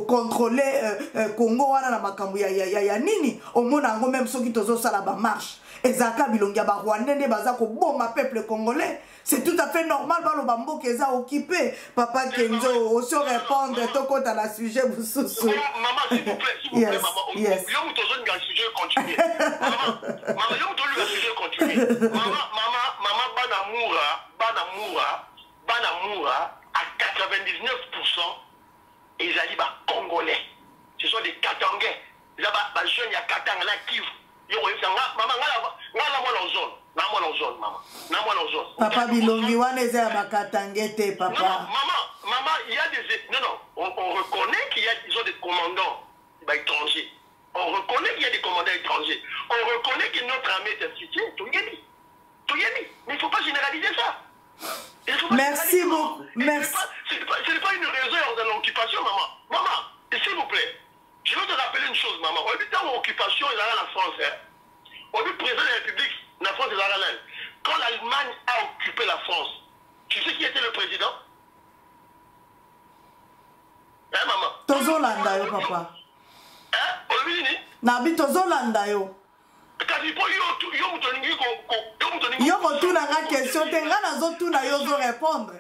contrôler Congo wana na makambo ya nini omona ngo même soki tozo sala ba marche ezaka bilongia ba Rwandais nde baza ko bomba peuple congolais. C'est tout à fait normal balo bambo keza occupé. Papa Kenzo aussi répondre toko dans la sujet bususu. Maman s'il vous plaît, maman. Yes. Yo mutozo nga sujet continue. Maman yo mutozo nga sujet continue. Maman bana moura à 99%, ils allaient bas congolais. Ce sont des Katangais. Là bas jeunes, il y a Katanga, là Kivu. Papa Bilongi wana ba Katangete papa. Non, maman, il y a des on reconnaît qu'ils ont des commandants étrangers. On reconnaît qu'il y a des commandants étrangers. On reconnaît que notre armée est infiltrée. Tout y est dit. Mais il ne faut pas généraliser ça. Merci beaucoup. Merci. Ce n'est pas une raison de l'occupation, maman. Maman, s'il vous plaît, je veux te rappeler une chose, maman. Au début de l'occupation, il y a la France. Au début, le président de la République, la France est la reine. Quand l'Allemagne a occupé la France, tu sais qui était le président? Hein, maman? Tozolanda yo, papa. Hein? Au début, Nabi Tozolanda yo. Yo ko tuna nga question te nga nazo tuna yo zo répondre.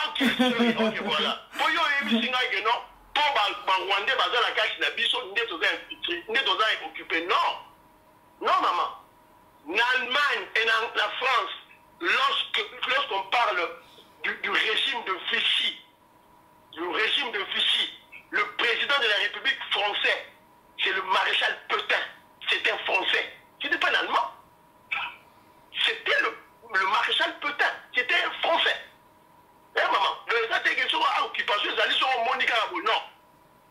Ok, voilà. Pour yo ebisinga que non, pour ba Rwandais baza la cache na biso ndeto za infiltré, ndeto za occupé. Non. Non maman. En Allemagne et en la France, lorsqu'on parle du régime de Vichy, le président de la République français, c'est le maréchal Pétain. C'était un Français. C'était pas un Allemand. C'était le maréchal Pétain. C'était un Français. Eh maman, ça c'est quelque chose à occupation, ils allaient sur Monica Rabo. Non.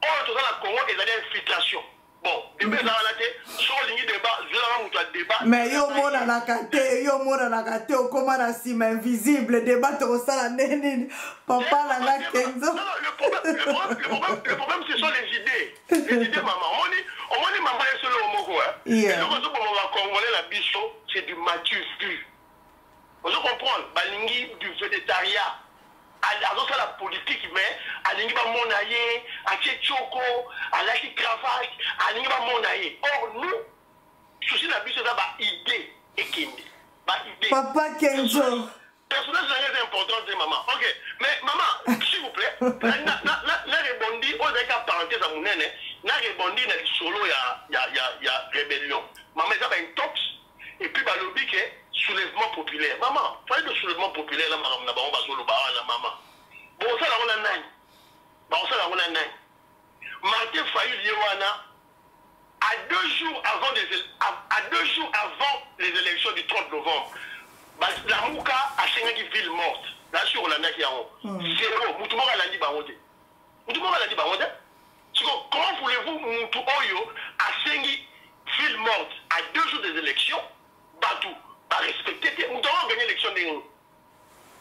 On est dans la Congo, ils allaient infiltration. Bon, et bien ça va là, sur ligne débat, je vais un débat. Mais yo mona la kate, au comment la cime invisible, débat au sala neni, papa la kenzo. Non, le problème, ce sont les idées. Les idées, maman. On dit maman est seul au Mogo. Et donc, on va congolais la bichot, c'est du mature vu. Vous comprenez? Balingi du végétariat. Alors ça la politique, mais alingi ba monaye, a tchoko, a la cravate, alingi ba monaye. Or nous, souci la biche ça ba idée et kindi. Ba idée. Papa Kenzo. Personnage c'est important, c'est maman. Ok, mais maman, s'il vous plaît, na rebondi, on a qu'à parenthèse à mon nene, na rebondi na solo ya rébellion. Maman ça ba une tox et puis ba lobby que soulèvement populaire. Maman, fallait le soulèvement populaire là, maman, on va sur le bar là, maman. Bon, ça là, on a nine. Bon, ça là, on a nine. Martin Fayulu Yewana, à 2 jours avant les élections du 30 novembre, la Mouka a 5 villes mortes. Là, sur on a naki en haut. Zéro. Moutoumora l'a dit baronde. Moutoumora l'a dit baronde. Comment voulez-vous Moutou Oyo à 5 villes mortes à 2 jours des élections, Batou? Respecter, nous devons gagner l'élection des nous.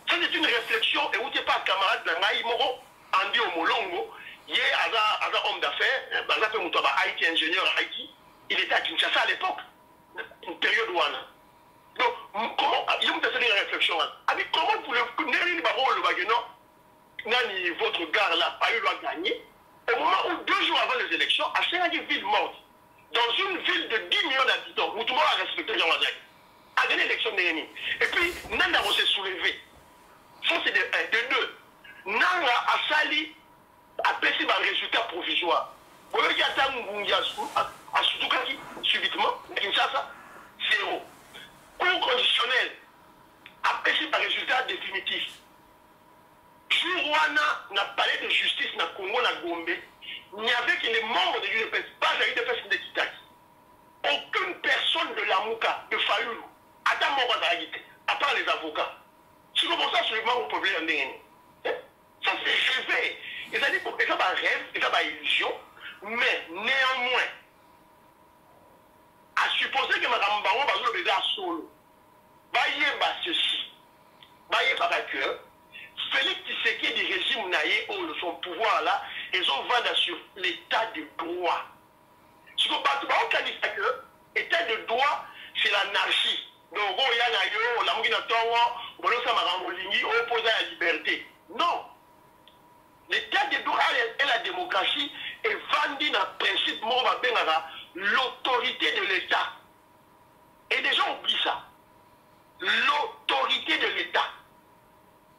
Ça c'est une réflexion et où tu n'es pas camarade de Naï Moro, Andy Omolongo, il est un homme d'affaires, Haïti, ingénieur Haïti, il était à Kinshasa à l'époque, une période où on a. Donc, comment, il y a une réflexion. Comment voulez-vous, Néry Baro le Bageno, votre gare là, pas eu doit gagner, au moment où 2 jours avant les élections, à 5 villes mortes, dans une ville de 10 millions d'habitants, où tout le monde a respecté Jean Wazak. A gagné l'élection de Néhéni. Et puis, Nanda s'est soulevé. Ça, c'est de 2. Nanga a sali, a passé par résultat provisoire. Vous voyez qu'il y a tant à Soutoukaki, subitement, Kinshasa, 0. Cours conditionnel, a passé par résultat définitif. Jourouana n'a parlé de justice dans le Congo, dans Gombe. Il n'y avait que les membres de l'UDPS, pas l'UDPS de Kitaki. Aucune personne de la Mouka, de Fayulu, à part les avocats. C'est comme ça seulement au problème. Ça c'est rêvé. Et ça dit que ça va rêve, et ça va illusion, mais néanmoins, à supposer que Mme Baron va jouer à solo, bailler ceci, bailler par cœur, Félix Tshisekedi du régime naïe ou de son pouvoir là, ils ont vendu sur l'état de droit. Ce qu'on va dire que l'état de droit, c'est l'anarchie. Donc, il y a opposé à la liberté. Non. L'état de droit et la démocratie est vendu dans le principe l'autorité de l'État. Et les gens oublient ça. L'autorité de l'État.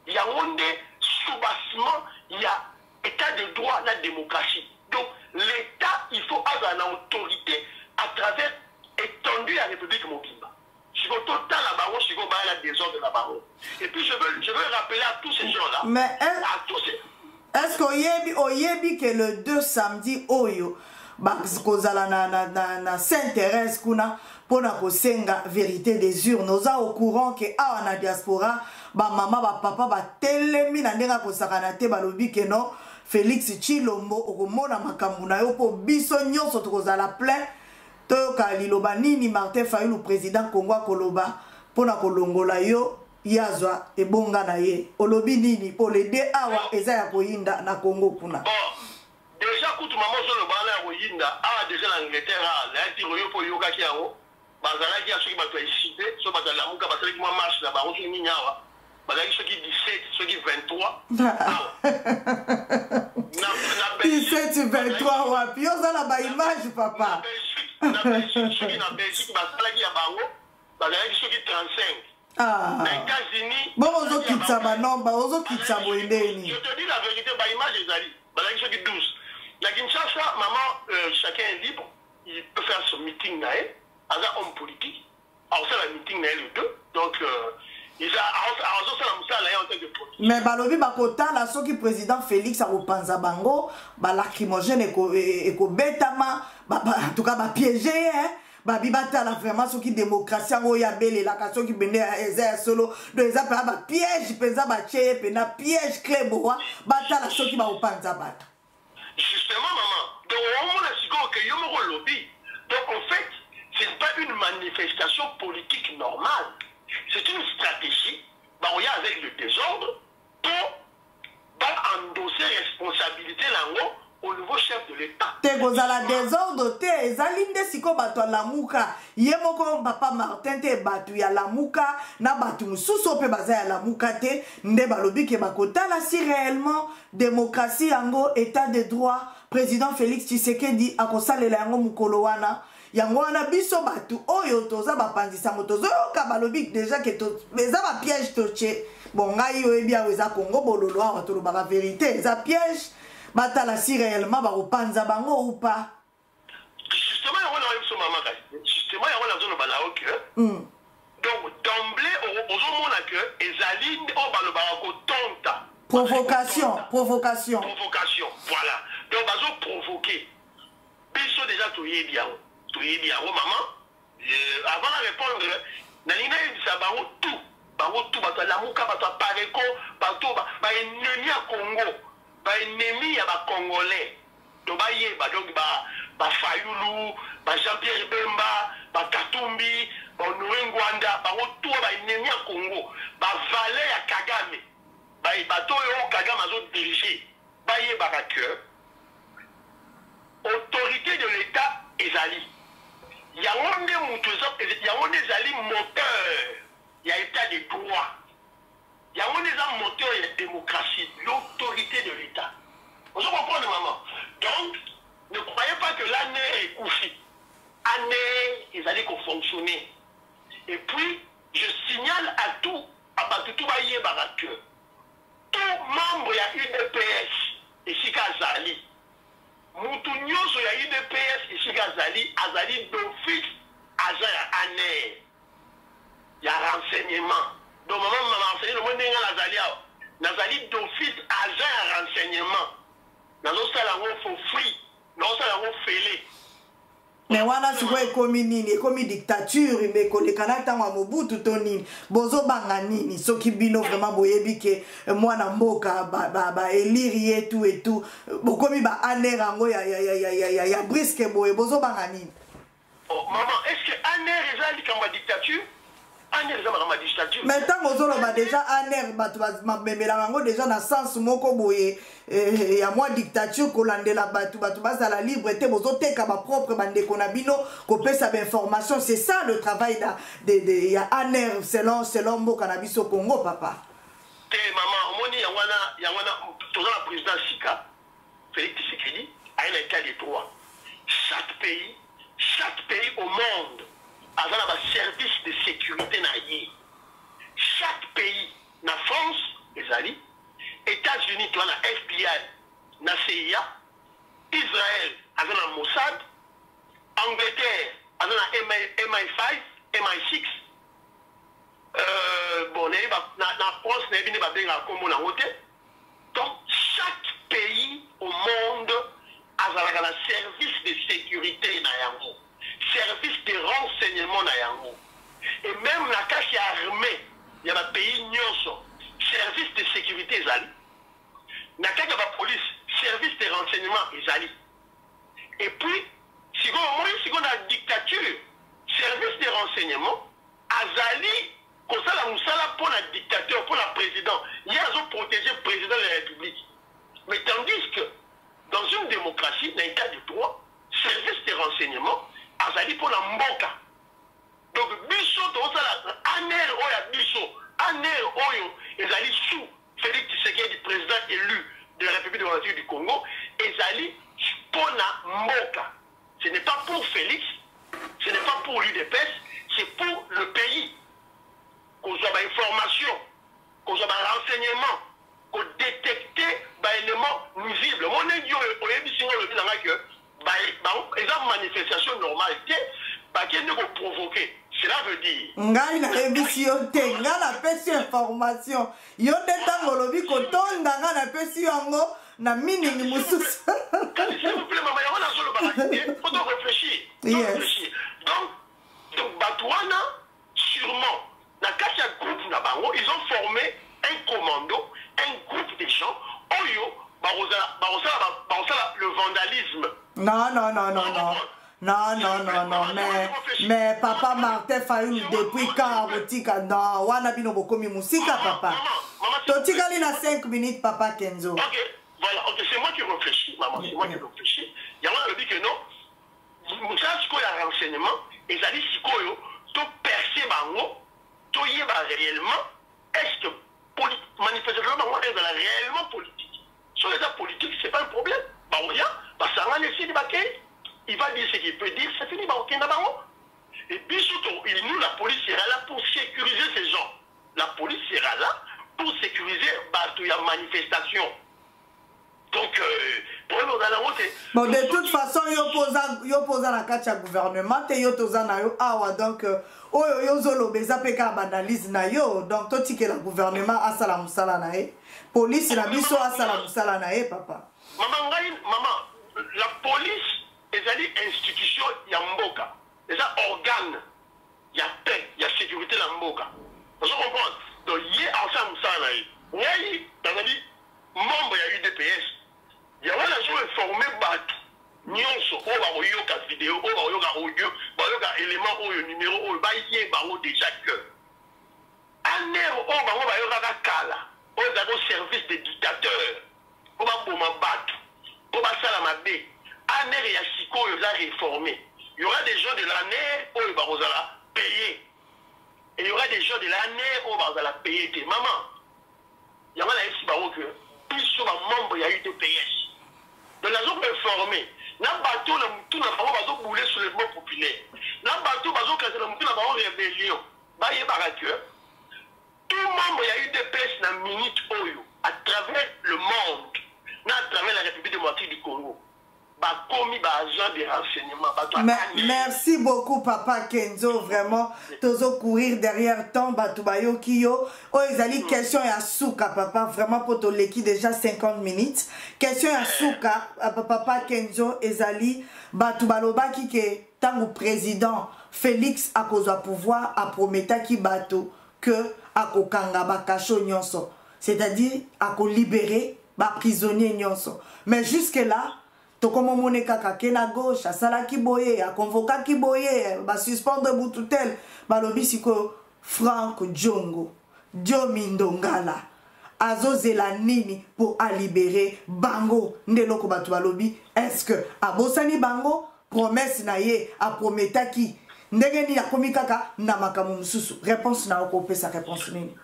Il y a un sous-bassement, il y a l'état de droit, la démocratie. Donc, l'État, il faut avoir une autorité à travers étendue la République Mobimba. Je veux total la baron, je veux la désordre de la baron. Et puis je veux rappeler à tous ces gens-là. Mais est-ce que le 2 samedi, Oyo, Kozala na s'intéresse kuna pour na kosenga vérité des urnes. Nous sommes au courant que à la diaspora, maman, papa, telemi na ndenga kosakana te balobi que non. Félix Tshilombo okomona makambo na yo po biso nyonso tokozala plein. Toyoka liloba nini Martin Fayulu président Congo koloba pona kolongola yo yazwa ebonga na ye olobi nini pour les deux awa eza ya koyinda na Congo kuna. Bon déjà kutu maman zo loba na koyinda awa déjà en Angleterre la tiro yo po yoka ki yango bazala ki asoki bato excité so bazala muka basala ki marche na baroso ni nyawa bazala soki 17 soki 23 17 23 wapi yo za la ba image papa. Na Belgique basala ki ya bango bazala ki soki 35. Ah. Les États-Unis, bon, on s'occupe kitsa banomba ozo kitsa boendeni. Je te dis la vérité, bah image ezali. Bah là ils sont 12. La Kinshasa, maman, chacun est libre. Il peut faire son meeting là, un homme politique. Alors ça la meeting là les deux. Donc ils mais balobi bakotala soki président Félix akopanza bango ba lacrymogène eko betama en tout cas ba piéger hein. Babi batala vraiment soki démocratie ngo ya belelaka soki bende eza solo do eza pa ba piège penza ba cheye pena piège cleboa batala soki ba opanza bato. Justement maman, donc on a siko que yomoko lobby. Donc en fait, ce n'est pas une manifestation politique normale. C'est une stratégie, bah on y a avec le désordre pour endosser responsabilité là au nouveau chef de l'État. Te gozala désordre te ezalinde siko bato lamuka yemoko papa Martin te batu ya lamuka na batu mususu pe baza ya lamuka te nde balobi ke bakotala si réellement démocratie yango état de droit président Félix Tshisekedi akosalela yango mukolo wana yango wana biso batu oyo toza bapanzisa moto zoyoka balobi déjà ke to eza ba piège toche bon ngai yo ebia eza Congo bololo awa tolobaka vérité eza piège batala si réellement bakopanza bango ou pas. Justement yango na biso mama kasi justement yango na zone balao que donc d'emblée ozomona que ezali o balobaka kotonta provocation voilà donc bazo provoquer biso déjà toyebi yango maman avant de répondre nalina yebisa bango tout bato lamuka bato apareko bato ba ennemi ya Congo ba ennemi ya ba Congolais to ba yeba donc ba Fayulu ba Jean-Pierre Bemba ba Katumbi ba Honoré Ngwanda bango tout ba ennemi ya Congo ba valet ya Kagame ba bato yo Kagame azo diriger ba yeba que autorité de l'État ezali yango nde mutu yango nde ezali moteur ya état de droit yango nde eza moteur ya démocratie l'autorité de l'État. Vous comprenez maman? Donc ne croyez pas que l'année est couchée. Année ezali ko fonctionner. Et puis je signale à tout bayebaka que tout membre ya UDPS esika azali mutu nyonso ya UDPS esika azali d'office agent ya ANER ya renseignement. Donc maman renseignement mo ndenge nazali d'office agent ya renseignement. Nazosala ngo for free, nazosala ngo fele. Mais wana siko ekomi nini ekomi dictature mais kolekana ntango ya Mobutu to nini bozobanga nini soki bino vraiment boyebi ke mwana mboka ba eliri yetu et tout bokomi ba ANER yango ya brisque boye bozobanga nini? Oh maman, est-ce que ANER ezali kama dictature? ANER ezali kama dictature. Mais ntango ozoloba déjà ANER bato bamemela yango déjà na sens moko boye ya moi dictature kolandela bato bazala libre te bozoteka ba propre bandeko na bino kopesa ba information. C'est ça le travail ya ANER selon mboka na biso Congo papa. Te maman omoni yangwana toza la président Sika Félix Tshisekedi a un état de droit. Chaque pays au monde a un service de sécurité na yé. Chaque pays, na France, ezali, États-Unis, tu as la FBI, na CIA, Israël, avec la Mossad, Angleterre, avec la MI5, MI6, bon, na France, donc chaque pays au monde a un service de sécurité na yango. Service de renseignement na yango. Et même la cache armée, il y a un pays nyonso, service de sécurité ezali. Na cache la police, service de renseignement ezali. Et puis, si on a dictature, service de renseignement, azali, comme ça la moussala pour la dictateur, pour la président, il y a un protéger le président de la République. Mais tandis que dans une démocratie, dans un état de droit, service de renseignement, azali pour la mboka. Donc biso to sala ANER oya biso ANER oyo ezali sous Félix Tshisekedi, président élu de la République démocratique du Congo, ezali pour la mboka. Ce n'est pas pour Félix, ce n'est pas pour l'UDPS, c'est pour le pays. Qu'on soit information, qu'on soit arrêté, qui est provoqué. Cela veut dire. Ngai na émission te, ngai na pesi information. Yo deta ngolobi kotonda ngai na pesi yango na meaning mususu. S'il vous plaît, maman, on a solo barricade. Faut réfléchir. Yes. Donc Batouana, sûrement, dans le groupe Nabango, ils ont formé un commando, un groupe de gens. Oyo, le vandalisme. Non. Non, mais papa Martin Fayoul depuis quand Botika non, wana bino bokomi musika papa. Totika li na 5 minutes papa Kenzo. OK, voilà, OK, c'est moi qui réfléchis, maman, c'est moi qui réfléchis. Il y a un qui dit que non. Moussa siko ya renseignement, et ça dit siko to percer bango, to yeba réellement est-ce que manifestation bango est réellement politique. Sur les politiques, c'est pas un problème. Bah rien, parce que ça a laissé débarquer. Il va dire ce qu'il peut dire, c'est fini, et puis surtout, nous, la police sera là pour sécuriser ces gens. La police sera là pour sécuriser la manifestation. Donc, pour nous, bon, de toute façon, yo posa la carte au gouvernement, yo toza na yo awa, donc, yo zolo beza peka banalise na yo, donc, to tike la gouvernement asala musala na e, police na biso asala musala na e, papa. Maman, la police, et une institution, il y a Mboka. Et ça, organe, il y a paix, il y a sécurité dans Mboka. Vous comprenez? Donc, il y a ensemble ça, il y a membre de l'UDPS. Il y a des gens informés, nyonso, on va y vidéo, on va y audio, on va y élément, numéro, on va y déjà que. Un air, on va y kala, on va y service des dictateurs, on va y battre, on va y ANER et Yasiko, ils ont réformé. Il y aura des gens de l'ANER où ils vont payer. Et il y aura des gens de l'ANER où ils vont payer. Maman, il y a un bateau que plus sur un membre, il y a eu des PS. Donc, les gens sont formés. Dans le bateau, tout le monde va bouler sur le mot populaire. Dans le bateau, il va rébellion. Tout le monde, il y a eu des PS dans la minute Oyo, à travers le monde, à travers la République démocratique du Congo. Merci beaucoup papa Kenzo, vraiment tozo courir derrière ton batubayo kiyo o ezali question ya souka papa, vraiment pour to leki déjà 50 minutes question ya souka papa Kenzo ezali batubaloba ki ke tango président Félix akozwa pouvoir a prometa ki bato que akokanga bakasho nyonso, c'est-à-dire ako libérer ba prisonnier nyonso, mais jusque là to comme mon kaka ke na gauche asala ki boye a convoquer ki boye ba suspendre bututel ba lobi siko Frank Djongo Diomindo Ngala azozela nini pour a libérer bango ndeloko batu ba lobi, est-ce que abosani bango promesse na ye a prometa ki ndenge ni akomi kaka na makamu mususu? Réponse na okopé sa réponse nini?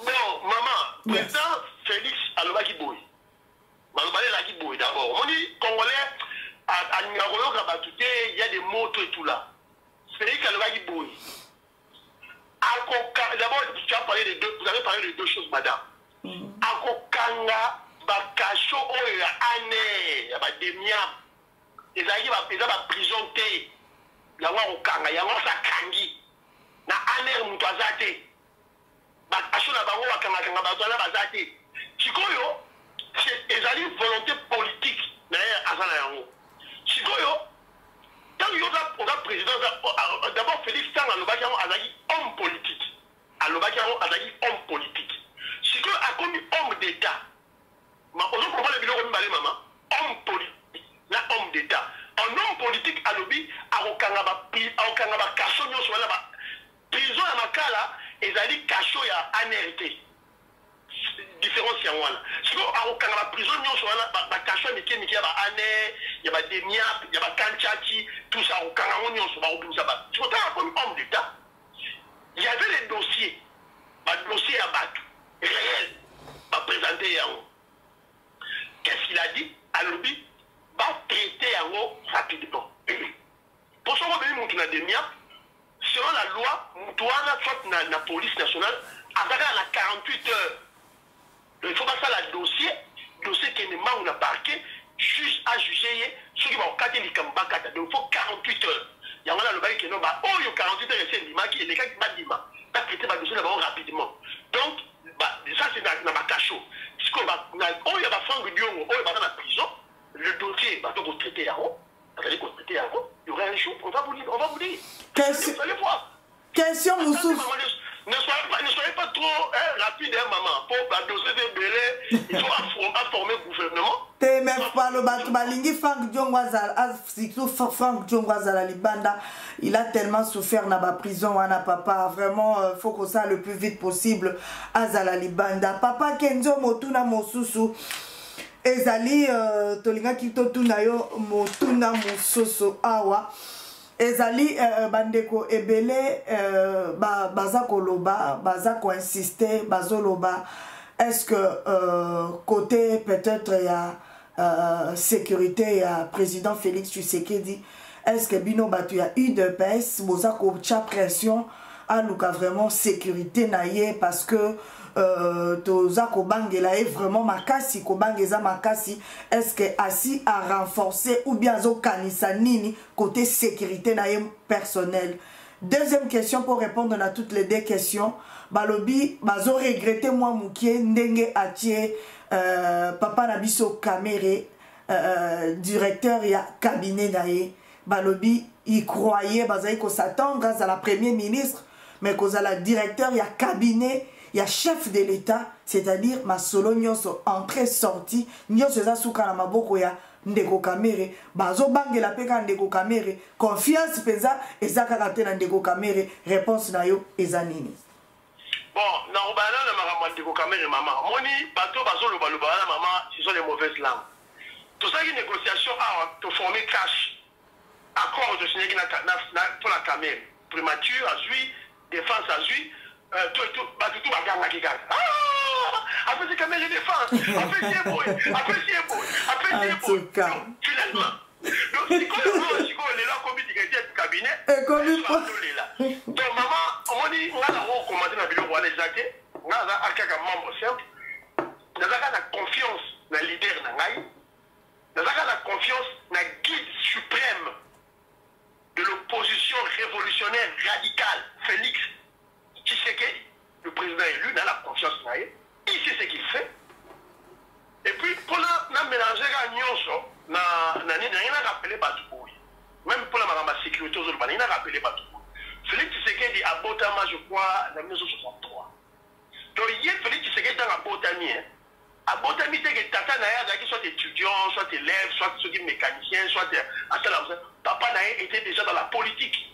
Non maman, président Félix alobaki boye d'abord. On dit Congolais, à Ningaro, il y a des motos et tout là. C'est lui qui a le Bagiboué. D'abord, tu as parlé de deux, vous avez parlé de deux choses, madame. Akokanga, Bakacho, Oya, Ane, Bademia, les aïeux, ils ont prison té. Yawa Okanga, Yawa Sakangi, na Ane Moutazate. Bakacho, na Bango, Wakanga, Bazana, Bazate. Chikoyo, c'est une volonté politique derrière Chikoyo, tant qu'il y a président, d'abord Félix Tang a homme politique. Homme politique. Chikoyo a commis homme d'État. Mais on comprend le bilan comme maman. Homme politique. Là, homme d'État. Un homme politique a lobby à Okangaba Kacho sur la prison à Makala et Zali Kacho ya ANRT. Différence il y a la prison il y a des il y a Kanchati, tout ça tu vois comme homme d'État. Il y avait les dossiers à battre réel présenté qu'est-ce qu'il a dit à lobby va traiter rapidement pour ça on va venir selon la loi soit la police nationale à 48 heures. Il faut passer à dossier qui est le parquet, juge à juger, ceux qui vont cadrer les cambacata. Donc il faut 48 heures. Il y a un lobby qui est non, bah, oh, il y a 48 heures et c'est Lima qui est les gars qui battent Lima. T'as traité ma dossier d'abord rapidement. Donc, bah, ça, c'est dans ma cachot. Puisqu'on va, oh, il y a ma Franck Diongo, oh, il va dans la prison. Le dossier, bah, donc, on traité à haut. Il y aurait un jour, on va vous dire. Vous allez voir. Question, Moussou. Ne soyez pas trop rapide, hein, maman. Pour la dossier de Belé, il faut former le gouvernement. Te même pas le balingi Franck Diongoazala, surtout Franck Diongoazala Libanda, il a tellement souffert dans la prison, on a papa, vraiment, faut que ça le plus vite possible, Azala Libanda. Papa Kenzo Motuna Mosusu. Ezali tolinga kitotuna yo motuna musoso awa ezali bandeko ebele baza koloba baza ko insister bazoloba est-ce que côté peut-être il y a sécurité ya président Félix Tshisekedi est-ce que bino batu ya UDPS boza ko tcha pression à luka vraiment sécurité naie parce que toza kobangela est vraiment makasi kobangeza makasi est-ce que asi à renforcer ou bien zo kanisa nini côté sécurité naie personnel. Deuxième question pour répondre à toutes les deux questions balobi bazo regretter moi mukie ndenge atie papa na biso Kamere directeur ya cabinet naie balobi il croyait bazai ko s'attendre grâce à la première ministre mais cause à la directeur ya cabinet il y a chef de l'État, c'est-à-dire ma solo nyonso entrée sortie nyonso eza suka na maboko ya ndeko Kamere bazo bangela peka ndeko Kamere confiance peza eza kaka te na ndeko Kamere réponse na yo eza nini? Bon, na obana na makambo ndeko Kamere maman moni bato bazo loba na maman ce sont les mauvaises langues. Tout ça qui négociation a to former cash accord de signer pour la Kamere primature à lui défense à lui tout baganga qui gagne. Après c'est Kamere défense. Après c'est beau. Finalement. Donc si quand on est là comme il était cabinet. Et comme il faut. Donc maman, on dit on a recommandé la vidéo pour les actes. On a quelques membres simple. On a la confiance dans le leader nangai. On a la confiance dans le guide suprême de l'opposition révolutionnaire radicale Félix Tshisekedi, le président élu, dans la confiance, il sait ce qu'il fait. Et puis, pour la mélanger à Nyonso, il n'a rappelé pas tout. Même pour la sécurité, il n'a rappelé pas tout. Félix Tshisekedi a Botama, je crois, en 1963. Donc, il y a Félix Tshisekedi dans la Botami. À Botami, c'est que Tata Naya, soit étudiant, soit élève, soit mécanicien, soit. Papa Naya était déjà dans la politique.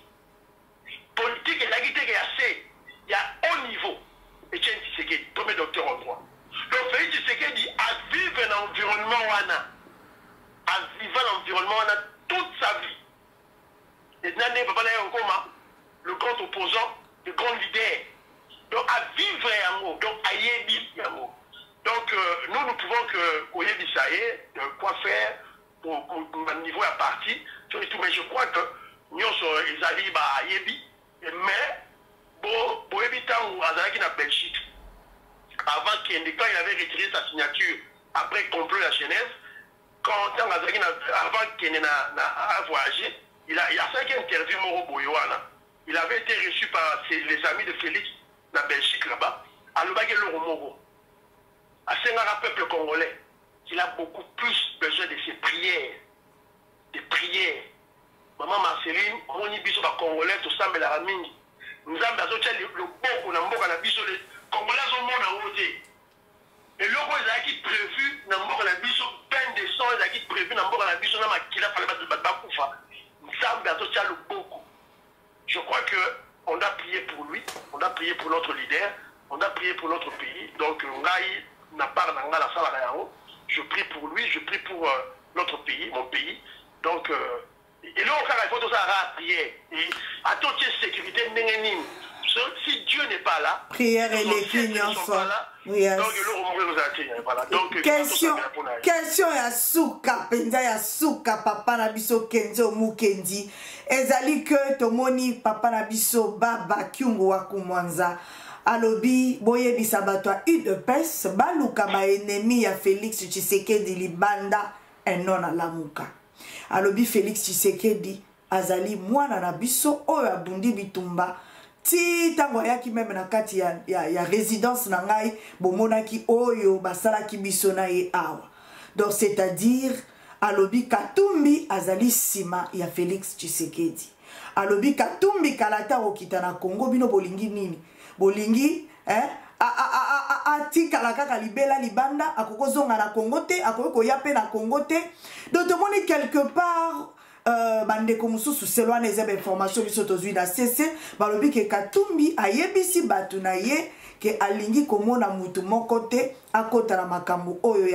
Politique, il a quitté assez. Il y a haut niveau. Etienne Tshisekedi, premier docteur en droit. Donc Félix Tshisekedi a vécu un environnement a vécu l'environnement toute sa vie. Et Nane Papa en coma, le grand opposant, le grand leader. Donc à vivre en haut, donc à yebi en haut. Donc nous pouvons que Oyebi Saye, quoi faire pour un niveau à partie. Mais je crois que nous sommes à yebi, mais pour éviter Azalaki na Belgique, avant quand il avait retiré sa signature après le complot de la Genève, avant qu'il ait voyagé, il a fait une interview Moro Boyoana. Il avait été reçu par les amis de Félix na Belgique là-bas, à l'Obagelo Moro. À un peuple congolais, il a beaucoup plus besoin de ses prières. Des prières. Maman Marceline, on y biso ba congolais, tout ça, mais la ramine. Nous avons besoin de le bon na mboka na biso les congolais au monde en haut. Et logo ezaki prévu na mboka na biso peine de sang ezaki prévu na mboka na biso na makila fallait ba kufa. Nous avons besoin de le beaucoup. Je crois que on a prié pour lui, on a prié pour notre leader, on a prié pour notre pays. Donc ngai na part na ngala sala na yango. Je prie pour lui, je prie pour notre pays, mon pays. Donc et là, il faut tout ça à prier. Et à toute sécurité, si Dieu n'est pas là, prière et les clients sont là. Donc, question ya suka, penza ya suka, papa na biso Kenzo Mukendi. Ezali que tomoni papa na biso baba Kyungu wa Kumwanza. Alobi boye bisabatwa UDPS baluka ba ennemi ya Félix Tshisekedi libanda enon alamuka. Alobi Félix Tshisekedi azali mwana na biso oyo abundi bitumba ti tango ayaki meme na kati ya résidence na ngai bomonaki oyo basalaki biso na ye awa. Donc c'est-à-dire alobi Katumbi azali sima ya Félix Tshisekedi. Alobi Katumbi kalata okita na Congo bino bolingi nini? Bolingi atika la kaka libela libanda akokozonga na Congo te akoko yape na Congo te. Donc tout le monde quelque part bandeko mususu selwa na ezebe information biso tozui na CC balobi ke Katumbi ayebisi batu na ye ke alingi komona mutu moko te akota na makambo oyo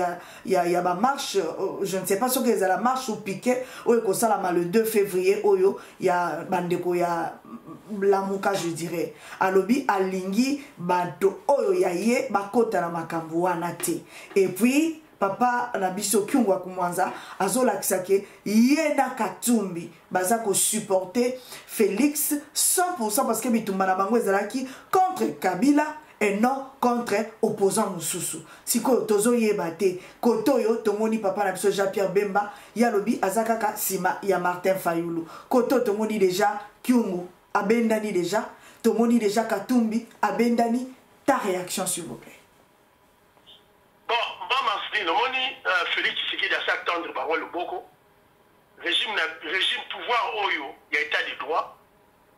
ya ba marche je ne sais pas ce que c'est la marche ou piquet oyo ko sala le 2 février oyo ya bandeko ya lamuka je dirais alobi alingi bato oyo ya ye bakota na makambo wana te. Et puis papa na biso Kyungwa Kumwanza azola kisake yena Katumbi baza ko supporter Félix 100% parce que bitumba na bango ezalaki contre Kabila et non contre opposant mususu. Siko tozo yebate koto yo tomoni papa na biso Jean-Pierre Bemba yalobi azakaka sima ya Martin Fayulu. Koto tomoni déjà Kyungu abendani déjà, tomoni déjà Katumbi abendani. Ta réaction s'il vous plaît. Bon, Marceline, Félix Tshisekedi a s'attendre par le Boko. Régime pouvoir Oyo, il y a état de droit.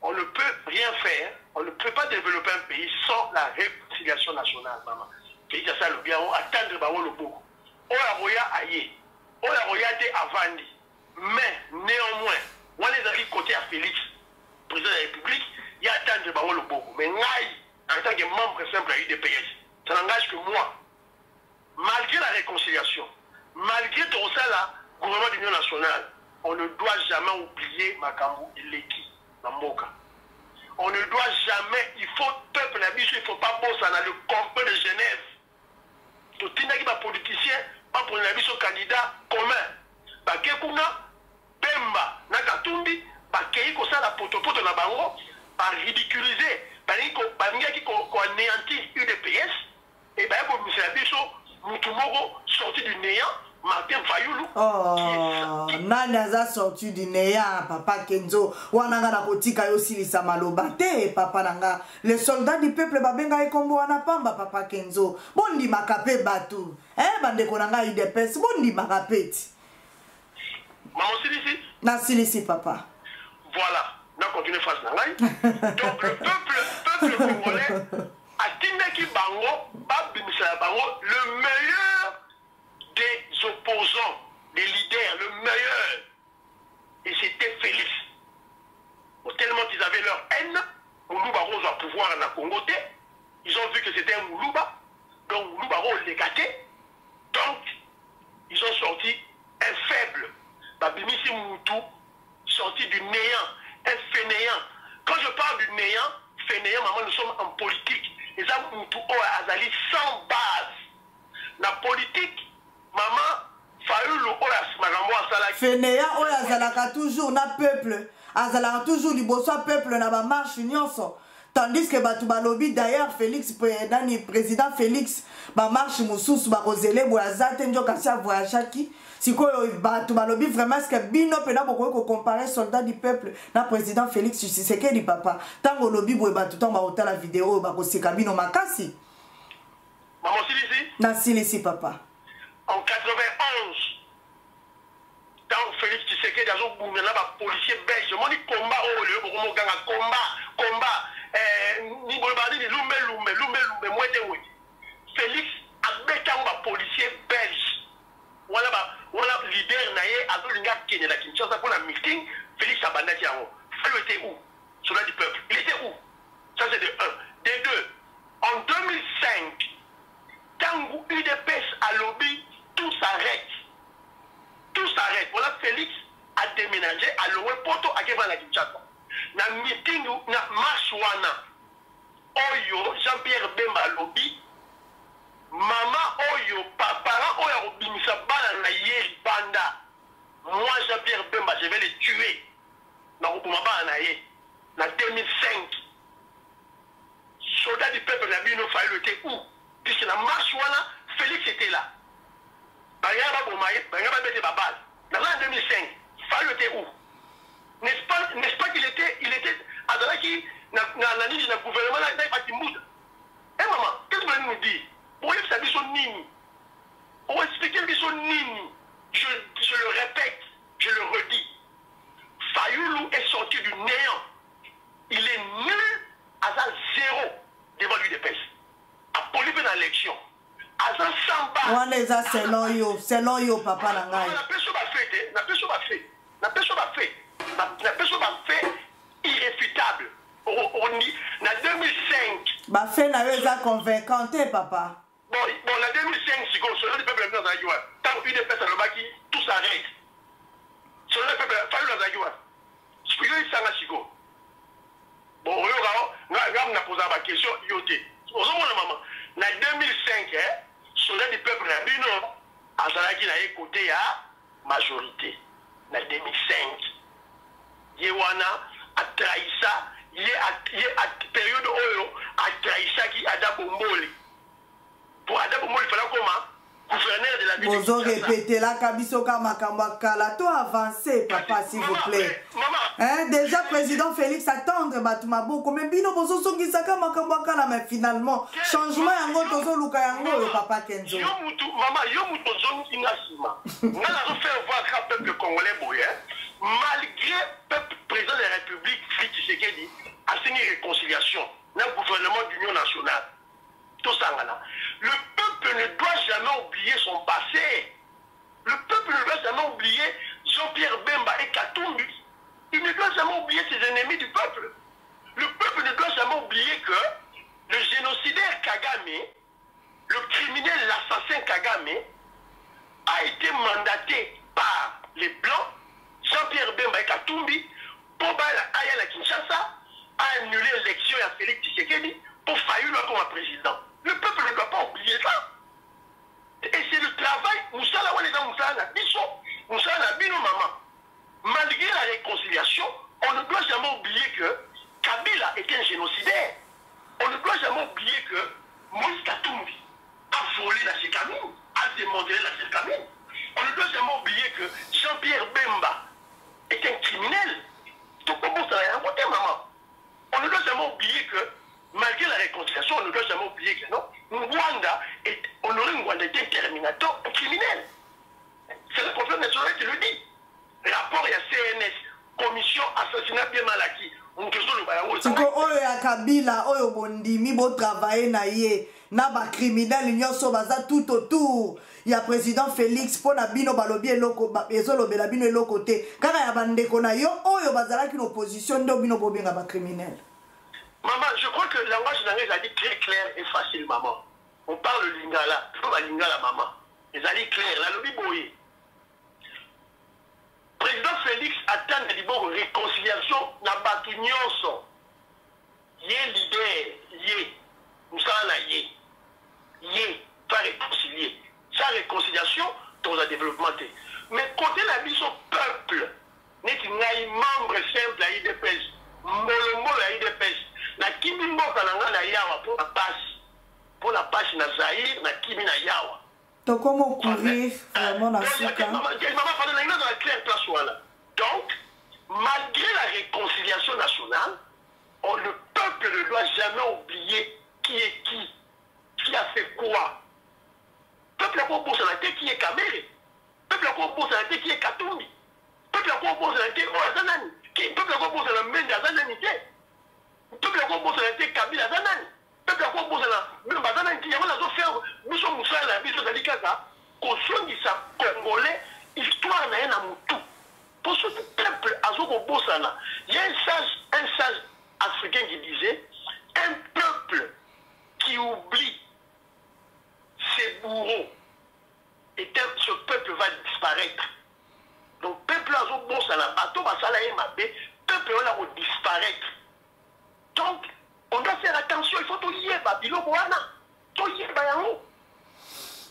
On ne peut rien faire, on ne peut pas développer un pays sans la réconciliation nationale, maman. Félix a ça le bien, attendre par le Boko. Oya Roya aye, Oya Roya te avandi. Mais néanmoins, on est allé côté à Félix, président de la République, il y a attendre par le Boko. Mais Ngaï, en tant que membre simple à UDPS, ça n'engage que moi. Malgré la réconciliation, malgré tout ça, là, gouvernement de l'Union nationale, on ne doit jamais oublier Makambu et Leki, Mamboka. On ne doit jamais, il faut peuple, il ne faut pas bosser dans le complot de Genève. Tout le monde qui est politicien, pas pour un candidat commun. Bakekuna, Bemba, Nakatumbi, Bakei ça la potopoto na bango, par ridiculiser, par qui anéantir UDPS, et bien pour M. Abisso, Moutoumoro sorti du néant, Martin Fayulu. Oh, Nanaza sorti du néant, papa Kenzo. Wananga na kotika yosi lisa malobate, papa nanga. Les soldats du peuple babenga ekombo wanapamba, papa Kenzo. Bondi makape batu. Bande konanga UDPS, bondi makapeti. Maman Silisi? Na Silisi, papa. Voilà, on continue face à donc le peuple congolais a Tindaki Bango, Bango, le meilleur des opposants, des leaders, le meilleur. Et c'était Félix. Tellement qu'ils avaient leur haine, Moulouba Rose a pouvoir en Congo. Ils ont vu que c'était un Moulouba. Donc Moulouba Rose les gâté. Donc, ils ont sorti un faible. Babimisi Moutou, sorti du néant, un fainéant. Quand je parle du néant, fainéant, maman, nous sommes en politique. Et ça, Moutou, Azali, sans base. La politique, maman, Fayulu, fainéant, Azalaka toujours, na peuple. Azalaka toujours, liboso peuple, na ba marche, nyonso. Tandis que Batouba Lobby, d'ailleurs, Félix, président Félix, ba marche Moussous, ba Rosele, Boazate, Ndjokassia, Voyachaki. Si quoi, Batouba Lobby, vraiment, est-ce que Bino, Pena, beaucoup comparer soldat du peuple, na président Félix, c'est que du papa. Tant que Lobby, Boeba, tout le temps, ba hôtel la vidéo, ba Kosika, Bino, Makasi. Maman Silisi? Na Silisi, papa. En 91, quand Félix Tshisekedi a dit que les policiers belges, je dis combat, combat. Félix a bêté un policier belge. Voilà, leader naïe, a donné un la Kinshasa pour un meeting. Félix a bandé Tiango. Il était où? Soldat du peuple. Il était où? Ça c'est de 1. De 2. En 2005, quand UDPS a lobby, tout s'arrête. Tout s'arrête. Voilà, Félix a déménagé à l'Oué Poto à Kevin la Kinshasa. Na meeting, na marche wana. Oyo, Jean-Pierre Bemba lobby. Maman Oyo, parent Oyo, Bimisa Bana na Yeri Banda. Moi, Jean-Pierre Bemba, je vais les tuer. Na Okumaba na Yeri. Na 2005. Soldat du peuple, la Bino Fayulu était où? Puisque la marche wana, Félix était là. Bagaba Bomaye, Bagaba Bete Babal. Dans l'an 2005, Fayulu était où? N'est-ce pas qu'il était à Zalaki, dans le gouvernement, dans le Batimouda. Eh maman, qu'est-ce que vous voulez nous dire? Pour lui, ça dit son nini. Pour expliquer lui son nini, je le répète, je le redis. Fayoulou est sorti du néant. Il est nul à 0 devant l'UDPS. À Polybe dans l'élection. À Samba. C'est loyo, papa. La personne va fait. La personne va fait. La personne va fait. La personne va fait irréfutable. On dit, en 2005. Bah, fait n'a convaincante, papa. Bon, en 2005, si on se le peuple dans la joie, tant UDPS à l'Obaki, tout s'arrête. Selon le peuple, fallu dans la joie. Ce que je dis, c'est bon, on a posé la question, yoté. On se voit, maman. En 2005, selon le peuple, à Zalaki, il y côté à majorité. En 2005, Yewana a trahi ça. Il y a une période où a trahi ça qui a d'abombolé. Pour Adabomol, il fallait comment? Gouverneur de la ville. Vous répétez la Kabisoka Makambakala. Toi avancez, papa, s'il vous plaît. Hein, déjà, président Félix attendre Batumabo. Comme Bino Bozo Songisaka Makambakala, mais finalement, changement Yango Tozo Lukayango, papa Kenzo. Maman, Yomuto Zone Inasima. Nous allons faire voir le peuple congolais, malgré le président de la République, Félix Tshisekedi, a signé réconciliation dans le gouvernement d'Union nationale. Le peuple ne doit jamais oublier son passé. Le peuple ne doit jamais oublier Jean-Pierre Bemba et Katumbi. Il ne doit jamais oublier ses ennemis du peuple. Le peuple ne doit jamais oublier que le génocidaire Kagame, le criminel, l'assassin Kagame, a été mandaté par les Blancs, Jean-Pierre Bemba et Katumbi, pour aller à Kinshasa, a annulé l'élection à Félix Tshisekedi pour Fayoulou comme président. Le peuple ne doit pas oublier ça. Et c'est le travail, Moussala, maman. Malgré la réconciliation, on ne doit jamais oublier que Kabila était un génocidaire. On ne doit jamais oublier que Moïse Katumbi a volé la Sécamine, a démontré la Sécamine. On ne doit jamais oublier que Jean-Pierre Bemba est un criminel. Donc, comment ça a inventé, maman? On ne doit jamais oublier que malgré la réconciliation, on ne doit jamais oublier que non, Honoré Ngwanda était un terminateur, un criminel. C'est le professeur national qui le dit. Rapport, il y a CNS, commission assassinat bien mal acquis. Oyo ya Kabila, oyo bondimi bo travailler na ye, na ba criminel nyonso baza tout autour. Il y a président Félix pour na bino balobi eloko ezolobela bino eloko te. Kaka ya bandeko na yo oyo bazala ki opposition ndo bino bobenga ba criminel. Maman, je crois que le langage langue a dit très clair et facile, maman. On parle lingala, il faut la lingala, maman. Les alliés clairs, la lobby boye. Président Félix attend une réconciliation dans la nyonso. Yé leader, yé. Nous sommes là, yé. Yé, pas réconcilier. Sa réconciliation, dans le développement. Mais côté la mise au peuple, n'est qu'il y a un membre simple à IDPS, molombo à IDPS. Na kimi mboka nanga na yawa pour la passe na Zaïre na kimi na yawa to comment courir vraiment na suka maman parle na dans la claire place voilà. Donc malgré la réconciliation nationale le peuple ne doit jamais oublier qui est qui a fait quoi. Peuple a composé la tête qui est Kamere, peuple a composé la tête qui est Katumbi, peuple a composé la tête Ozanani, peuple a composé la main d'Azanani. Peuple a composé la tête Kabila Zanani. Peuple a composé la Bemba Zanani. Il y a un faire, nous sommes Moussala, nous sommes Zalikaka, qu'on soit dit ça, Congolais, histoire n'a rien à moutou. Pour ce peuple, il y a un sage africain qui disait, un peuple qui oublie ses bourreaux, et ce peuple va disparaître. Donc, peuple a Zobosana, bateau va s'alayer ma paix, peuple va disparaître. Donc, on doit faire attention, il faut tout lier, Babilo Boana, tout lier, Bayango.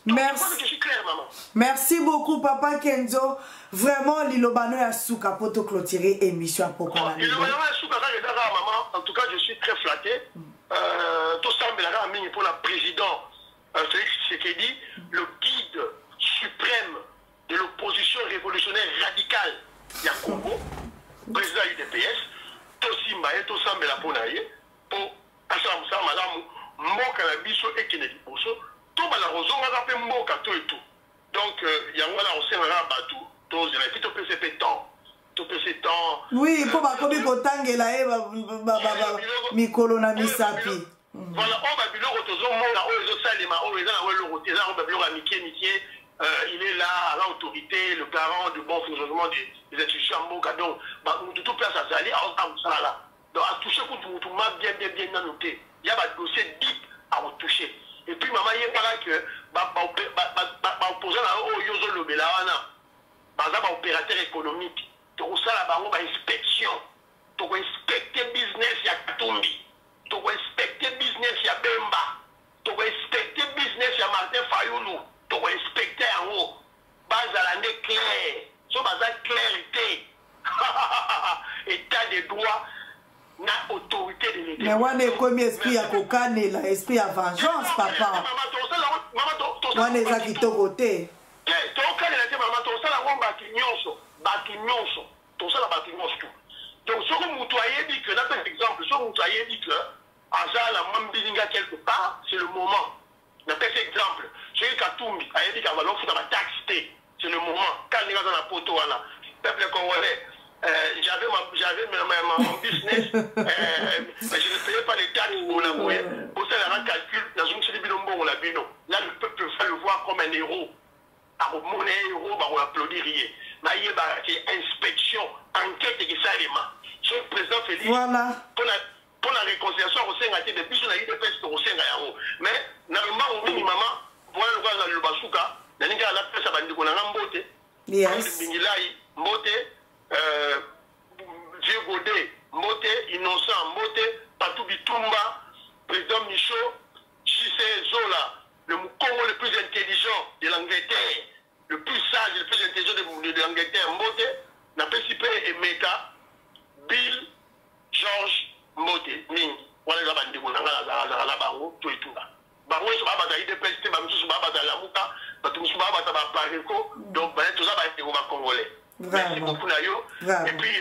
Merci. Je suis clair, maman. Merci beaucoup, Papa Kenzo. Vraiment, Lilobano et Asuka pour te clôturer émission à Pokola. Lilobano et Asuka, maman. En tout cas, je suis très flatté. Tout ça, mais pour la présidente Félix Tshisekedi, le guide suprême de l'opposition révolutionnaire radicale, il y a Congo. président UDPS, Tosimba et Tosambela Ponaye, pour Assamsa, madame, Moka la biso et Kennedy Bosso, tout la raison, on a rappelé Moka tout et tout. Donc, il y a un batou, tous les petits PCP temps. Oui, pour ma copie Kotangela et Mikolo na Misapi. Voilà, on va bilo rotozo mona o ezo salima o eza na welo roteza on va bilo amitié il est là à l'autorité, le garant du bon fonctionnement des institutions Mboka. Donc tout place à Zali à là. Donc à toucher tout bien noté. Il y a un dossier deep à retoucher. Et puis maman il y a pas que opposant à Yozo Lobelawana. Par exemple opérateur économique. Donc ça là ba inspection. Donc inspecter business ya Katumbi. Tu vas inspecter business ya Bemba, tu vas inspecter business ya Martin Fayoulou, tu vas inspecter en haut. Base à l'année claire, sur base à clarité, état de droit, na autorité de l'État. Mais on est comme esprit à Kokane, l'esprit à vengeance, papa. On est à qui te côté. Tu as maman, tu as la bâtiment, tu as la bâtiment tout. Donc, ce que vous voyez dit que, par exemple, ce que vous voyez dit que, à la Mambilinga quelque part, c'est le moment. N'a pas cet exemple. Ce que Katumbi a dit qu'à Valon, il faut taxer. C'est le moment. Quand il y a dans la poteau, peuple congolais, j'avais mon business, mais je ne payais pas les taxes pour la moyenne. Pour ça, il y a un calcul, dans une série de bilombo, la bino. Là, le peuple va le voir comme un héros. À mon héros, on va applaudir. Mais il y a une inspection, enquête qui s'arrête. Ce président Félix, voilà. Pour la réconciliation au sein de depuis son avis de peste au sein de mais normalement au minimum voilà le gars le basuka na ninga la pesa bandiko na mbote yes bingilai mbote Dieu Godé mbote innocent mbote Patou Bitumba président Michaud JC Zola le Congo le plus intelligent de l'Angleterre le plus sage le plus intelligent de l'Angleterre mbote na PCP et Meka Bill George Moté, Ning, voilà la bande de la bango, tout et tout là. Bango, je vais batailler de peste, je vais batailler la mouka, je vais batailler donc tout ça va être congolais. Merci beaucoup, Nayo. Et puis,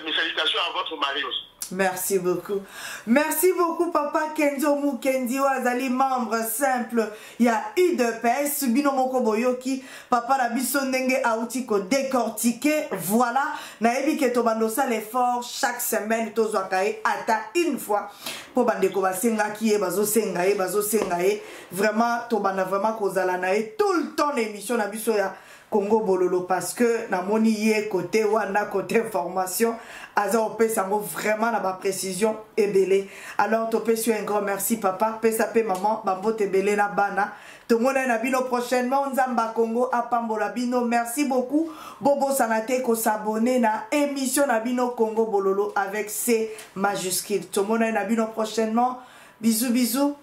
mes salutations à votre mari aussi. Merci beaucoup. Merci beaucoup, papa Kenzo Mukendi Wazali, membre simple. Il y a UDPS, Bino Moko Boyoki, papa la bisondenge autiko décortiqué. Voilà. Naebi ke tobando ça l'effort chaque semaine, tozwakae ata une fois. Pour bande ko basenga ki bazo sengae. Vraiment, tobanda vraiment kozala nae tout le temps l'émission na biso ya Congo Bololo parce que na moni yé côté wana côté formation aza opé sango vraiment na ba précision et belé. Alors topé sur un grand merci papa, pesa pe maman, bambo te belé na bana. Tout le monde na bino prochainement Nzamba Congo a pambola bino. Merci beaucoup. Bobo sanate ko s'abonner na émission na bino Congo Bololo avec C majuscule. Tout le monde na bino prochainement. Bisous bisous.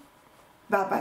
Bye bye.